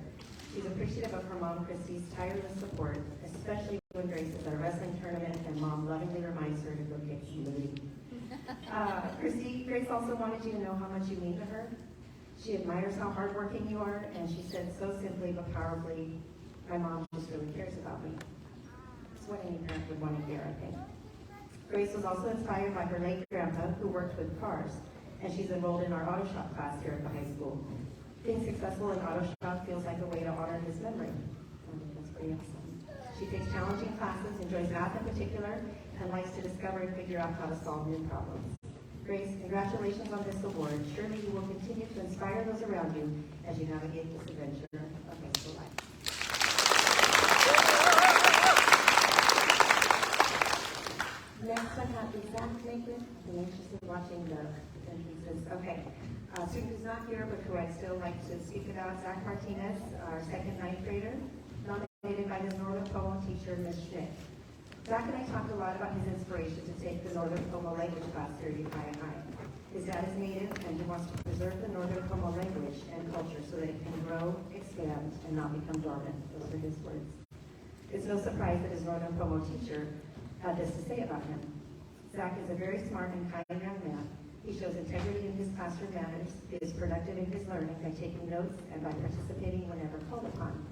She's appreciative of her mom, Christy's tireless support, especially when Grace is at a wrestling tournament and Mom lovingly reminds her to go kick some booty. Grace also wanted you to know how much you mean to her. She admires how hardworking you are, and she said so simply but powerfully, my mom just really cares about me. It's what any parent would want to hear, I think. Grace was also inspired by her late grandpa, who worked with cars, and she's enrolled in our auto shop class here at the high school. Being successful in auto shop feels like a way to honor his memory. That's pretty awesome. She takes challenging classes, enjoys math in particular, and likes to discover and figure out how to solve new problems. Grace, congratulations on this award. Surely you will continue to inspire those around you as you navigate this adventure of high school life. Next, I have the exam maker. I'm interested in watching the entrances. Okay. Student who's not here, but who I'd still like to speak about, Zach Martinez, our second 9th grader, nominated by his Northern Como teacher, Ms. Schmidt. Zach and I talked a lot about his inspiration to take the Northern Como language class here at Ukiah High. His dad is Native, and he wants to preserve the Northern Como language and culture so that it can grow, expand, and not become dormant. Those are his words. It's no surprise that his Northern Como teacher had this to say about him. Zach is a very smart and kind young man. He shows integrity in his classroom manners, he is productive in his learning by taking notes and by participating whenever called upon.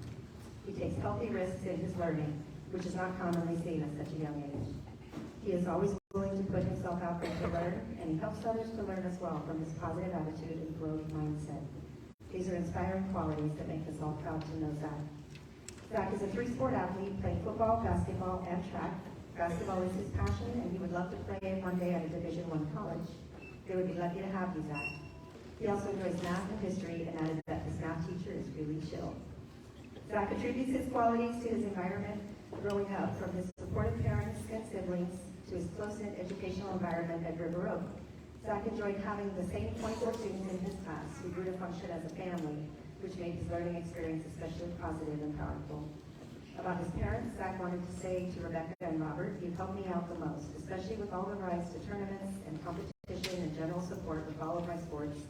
He takes healthy risks in his learning, which is not commonly seen at such a young age. He is always willing to put himself out there to learn, and he helps others to learn as well from his positive attitude and growth mindset. These are inspiring qualities that make us all proud to know Zach. Zach is a 3-sport athlete, playing football, basketball, and track. Basketball is his passion, and he would love to play it one day at a Division I college. They would be lucky to have you, Zach. He also enjoys math and history and added that his math teacher is really chill. Zach attributes his qualities to his environment growing up, from his supportive parents and siblings to his close-knit educational environment at River Oak. Zach enjoyed having the same 24 students in his class who grew to function as a family, which made his learning experience especially positive and powerful. About his parents, Zach wanted to say to Rebecca and Robert, "You've helped me out the most, especially with all the rides to tournaments and competition and general support with all of my sports.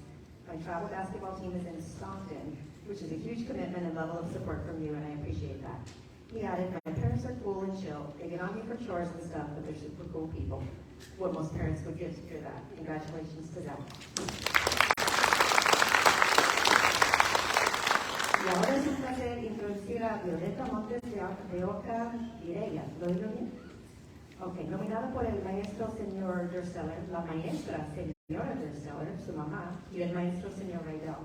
My travel basketball team is in Stockton, which is a huge commitment and level of support from you, and I appreciate that." He added, "My parents are cool and chill. They get on me for chores and stuff, but they're super cool people." What most parents would give to hear that. Congratulations to Zach. Y ahora es un placer introducir a Violeta Montes de Oca Mireya. ¿Lo digo bien? Ok, nominada por el maestro señor Dersteller, la maestra señora Dersteller, su mamá, y el maestro señor Raidel.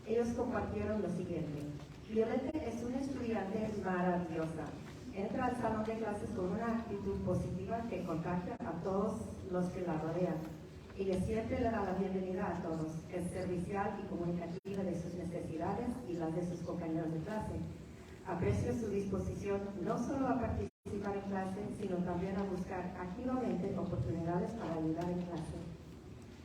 Ellos compartieron lo siguiente: Violeta es una estudiante maravillosa. Entra al salón de clases con una actitud positiva que contagia a todos los que la rodean. Ella siempre le da la bienvenida a todos, es servicial y comunicativa de sus necesidades y las de sus compañeros de clase. Aprecio su disposición no solo a participar en clase, sino también a buscar activamente oportunidades para ayudar en clase.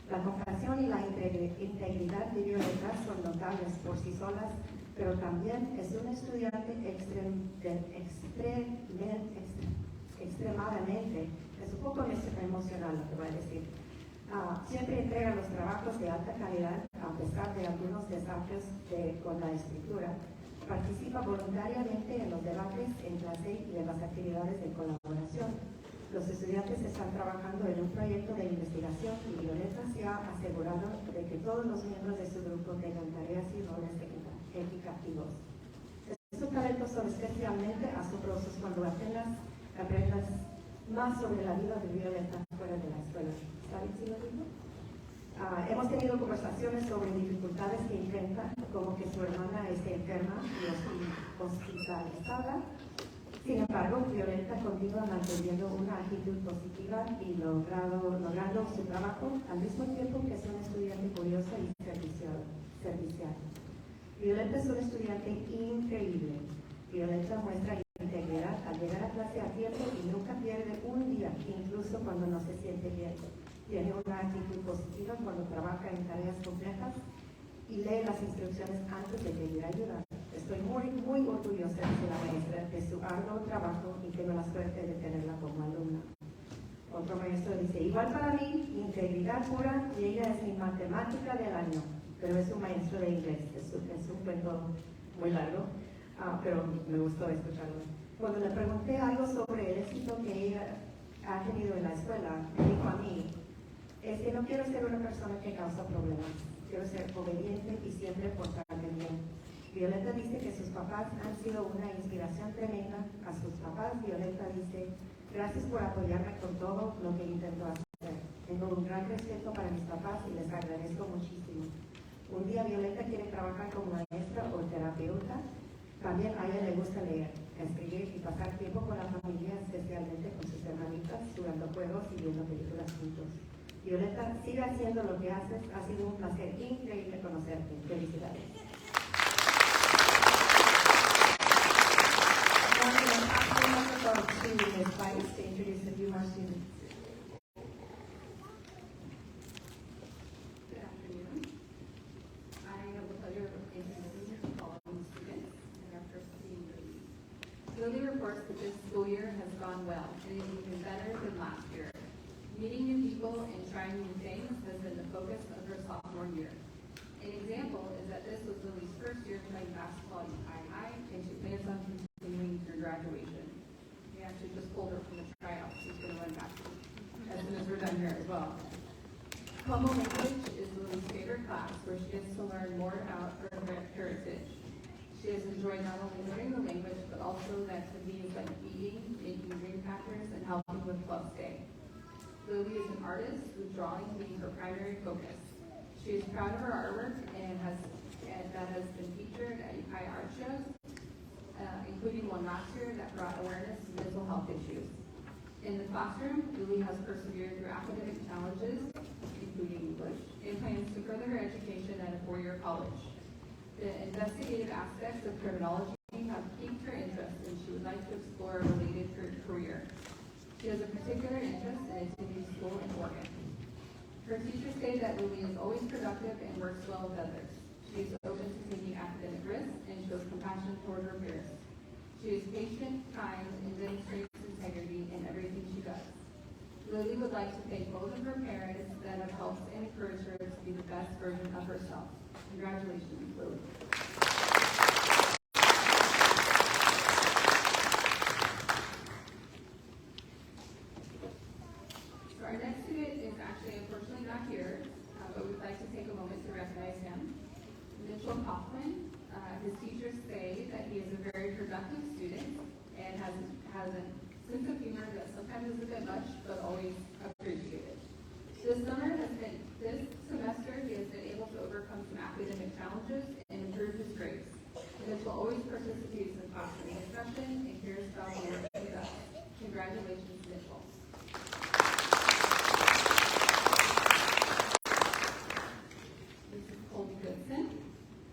La compasión y la integridad de Violeta son notables por sí solas, pero también es una estudiante extremadamente, es un poco emocional lo que voy a decir. Siempre entrega los trabajos de alta calidad a pesar de algunos desafíos con la escritura. Participa voluntariamente en los debates en clase y en las actividades de colaboración. Los estudiantes están trabajando en un proyecto de investigación y Violeta se ha asegurado de que todos los miembros de su grupo tengan tareas y roles equitativos. Sus talentos son especialmente asombrosos cuando aprendas más sobre la vida de Violeta fuera de la escuela. ¿Saben si lo digo? Hemos tenido conversaciones sobre dificultades que enfrenta, como que su hermana esté enferma y hospitalizada. Sin embargo, Violeta continúa manteniendo una actitud positiva y logrando su trabajo al mismo tiempo que es una estudiante curiosa y servicial. Violeta es una estudiante increíble. Violeta muestra integridad al llegar a clase a tiempo y nunca pierde un día, incluso cuando no se siente bien. Tiene una actitud positiva cuando trabaja en tareas complejas y lee las instrucciones antes de pedir ayuda. Estoy muy orgullosa de la maestra, de su arduo trabajo y tengo la suerte de tenerla como alumna. Otro maestro dice, igual para mí, integridad pura, y ella es mi matemática del año, pero es un maestro de inglés. Es un cuento muy largo, pero me gustó escucharlo. Cuando le pregunté algo sobre el éxito que ella ha tenido en la escuela, me dijo a mí, es que no quiero ser una persona que causa problemas, quiero ser obediente y siempre portarme bien. Violeta dice que sus papás han sido una inspiración tremenda. A sus papás, Violeta dice, gracias por apoyarme con todo lo que intento hacer. Tengo un gran respeto para mis papás y les agradezco muchísimo. Un día Violeta quiere trabajar como maestra o terapeuta. También a ella le gusta leer, escribir y pasar tiempo con la familia, especialmente con sus hermanitas, jugando juegos y viendo películas juntos. Violeta, sigue haciendo lo que haces. Ha sido un placer increíble conocerte. Felicidades. Now I'm going to pass the microphone to Ms. Weiss to introduce a few more students. Good afternoon. I have the pleasure of introducing the following students in our first meeting release. Lily reports that this school year has gone well and is even better than last year. Meeting new people and trying new things has been the focus of her sophomore year. An example is that this was Lily's first year playing basketball at Ukiah, and she plans on continuing through graduation. We actually just pulled her from the tryouts. She's going to run back as soon as we're done here as well. Como language is Lily's favorite class, where she gets to learn more about her heritage. She has enjoyed not only learning the language, but also the activities like eating, making dream packers, and helping with club stay. Lily is an artist, with drawing being her primary focus. She is proud of her artwork and that has been featured at Ukiah art shows, including one last year that brought awareness to mental health issues. In the classroom, Lily has persevered through academic challenges, including including English, and plans to further her education at a four-year college. The investigative aspects of criminology have piqued her interest, and she would like to explore a related career. She has a particular interest in attending school in Oregon. Her teachers say that Lily is always productive and works well with others. She is open to taking academic risks and shows compassion toward her peers. She is patient, kind, and demonstrates integrity in everything she does. Lily would like to thank both of her parents that have helped and encouraged her to be the best version of herself. Congratulations, Lily. So our next student is actually unfortunately not here, but we'd like to take a moment to recognize him. Mitchell Kaufman. His teachers say that he is a very productive student and has a sense of humor that sometimes is a bit much, but always appreciated. This semester, he has been able to overcome some academic challenges and improve his grades. Mitchell always participates in classroom discussion and cares about the work he does. Congratulations, Mitchell. This is Colby Goodson.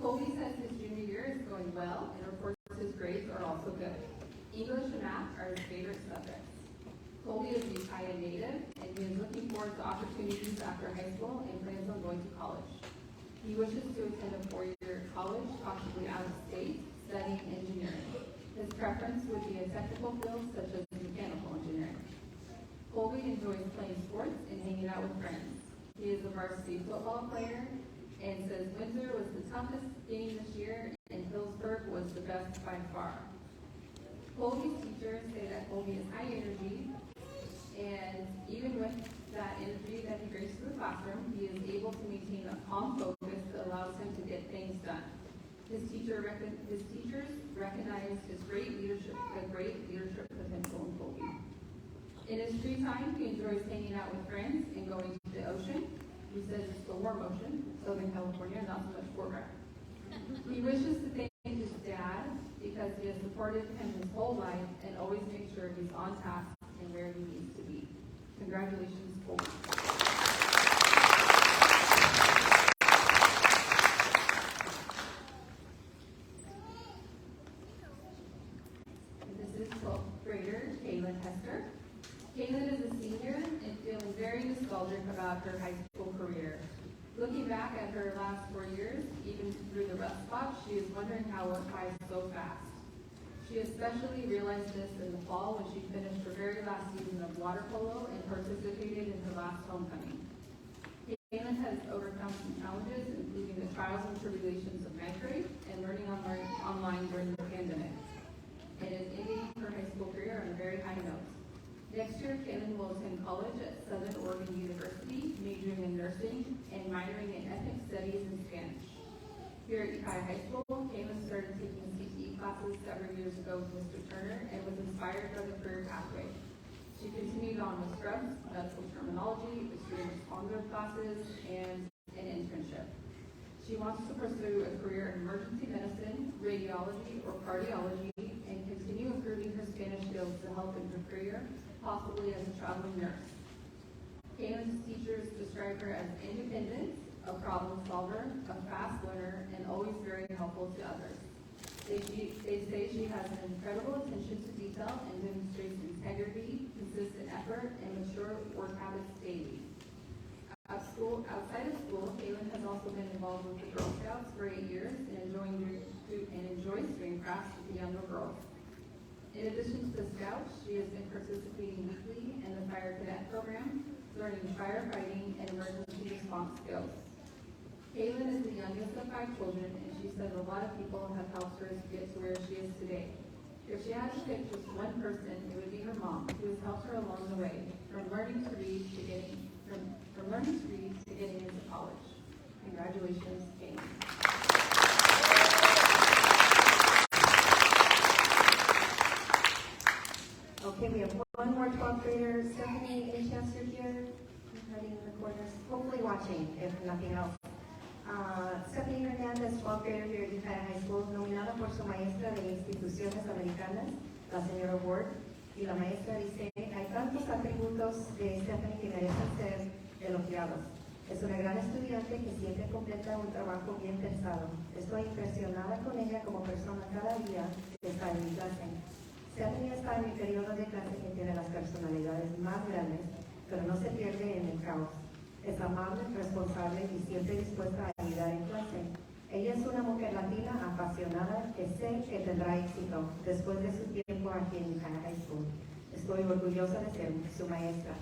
Colby says his junior year is going well and reports his grades are also good. English and math are his favorite subjects. Colby is a Ukiah native, and he is looking forward to opportunities after high school and plans on going to college. He wishes to attend a four-year college, possibly out of state, studying engineering. His preference would be a technical field such as mechanical engineering. Colby enjoys playing sports and hanging out with friends. He is a varsity football player and says Windsor was the toughest game this year and Hillsburg was the best by far. Colby's teachers say that Colby is high energy, and even with that energy that he brings to the classroom, he is able to maintain a calm focus that allows him to get things done. His teachers recognize his great leadership potential in Colby. In his free time, he enjoys hanging out with friends and going to the ocean. He says it's the warm ocean, Southern California, not so much warmer. He wishes to thank his dad because he has supported him his whole life and always makes sure he's on task and where he needs to be. Congratulations, Colby. This is 12th grader Kaylin Hester. Kaylin is a senior and feeling very nostalgic about her high school career. Looking back at her last 4 years, even through the rough spots, she is wondering how it went by so fast. She especially realized this in the fall when she finished her very last season of water polo and participated in her last homecoming. Kaylin has overcome some challenges, including the trials and tribulations of ninth grade and learning online during the pandemic, and is ending her high school career on a very high note. Next year, Kaylin will attend college at Southern Oregon University, majoring in nursing and minoring in ethnic studies and Spanish. Here at Ukiah High School, Kaylin started taking CTE classes several years ago with Mr. Turner and was inspired by the career pathway. She continued on with scrubs, medical terminology, student responder classes, and an internship. She wants to pursue a career in emergency medicine, radiology, or cardiology, and continue improving her Spanish skills to help in her career, possibly as a traveling nurse. Kaylin's teachers describe her as independent, a problem solver, a fast learner, and always very helpful to others. They say she has an incredible attention to detail and demonstrates integrity, consistent effort, and mature work habits daily. Outside of school, Kaylin has also been involved with the Girl Scouts for 8 years and enjoys doing crafts with the younger girls. In addition to the Scouts, she has been participating weekly in the Fire Cadet program, learning firefighting and emergency response skills. Kaylin is the youngest of 5 children, and she says a lot of people have helped her to get to where she is today. If she had to pick just one person, it would be her mom, who has helped her along the way, from learning to read to getting into college. Congratulations, Kaylin. Okay, we have one more 12th grader. Stephanie, any chance you're here? Hiding in the corners, hopefully watching, if nothing else. Stephanie Hernandez, 12th grader here at Ukiah High School, nominada por su maestra de instituciones americanas, la señora Ward, y la maestra dice, hay tantos atributos de Stephanie que merecen ser elogiados. Es una gran estudiante que siempre completa un trabajo bien pensado. Estoy impresionada con ella como persona cada día que está en mi clase. Stephanie está en mi periodo de clase que tiene las personalidades más grandes, pero no se pierde en el caos. Es amable, responsable y siempre dispuesta a ayudar en clase. Ella es una mujer latina apasionada que sé que tendrá éxito después de su tiempo aquí en Ukiah High School. Estoy orgullosa de ser su maestra.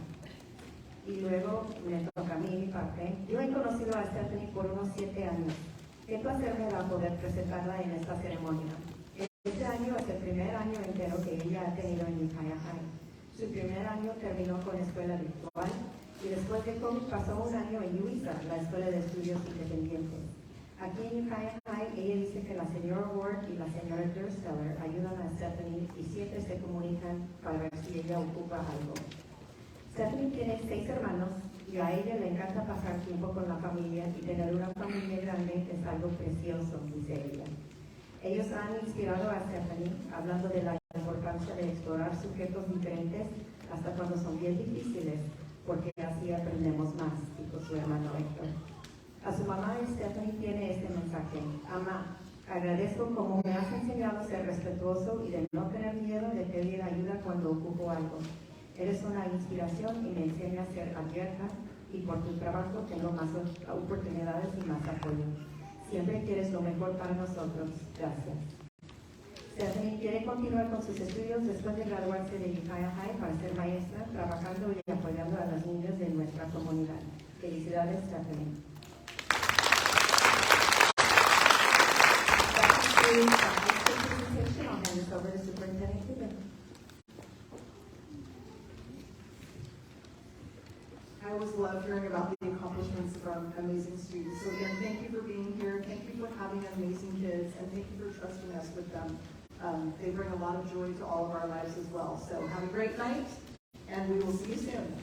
Y luego me toca a mí mi parte. Yo he conocido a Stephanie por unos 7 años. Qué placer me da poder presentarla en esta ceremonia. Este año es el primer año entero que ella ha tenido en Ukiah High. Su primer año terminó con escuela virtual y después de COVID pasó un año en UISA, la Escuela de Estudios Independientes. Aquí en Ukiah High, ella dice que la señora Ward y la señora Dursteller ayudan a Stephanie y siempre se comunican para ver si ella ocupa algo. Stephanie tiene 6 hermanos y a ella le encanta pasar tiempo con la familia y tener una familia grande es algo precioso, dice ella. Ellos han inspirado a Stephanie hablando de la importancia de explorar sujetos diferentes hasta cuando son bien difíciles, porque así aprendemos más, dijo su hermano Héctor. A su mamá Stephanie tiene este mensaje: Ama, agradezco cómo me has enseñado a ser respetuoso y de no tener miedo de pedir ayuda cuando ocupo algo. Eres una inspiración y me enseña a ser abierta y por tu trabajo tengo más oportunidades y más apoyo. Siempre quieres lo mejor para nosotros. Gracias. Stephanie quiere continuar con sus estudios después de graduarse de Ukiah High para ser maestra, trabajando y apoyando a los niños de nuestra comunidad. Felicidades, Stephanie. I'll hand this over to Superintendent Coogan. I always love hearing about the accomplishments from amazing students. So again, thank you for being here. Thank you for having amazing kids, and thank you for trusting us with them. They bring a lot of joy to all of our lives as well. So have a great night, and we will see you soon.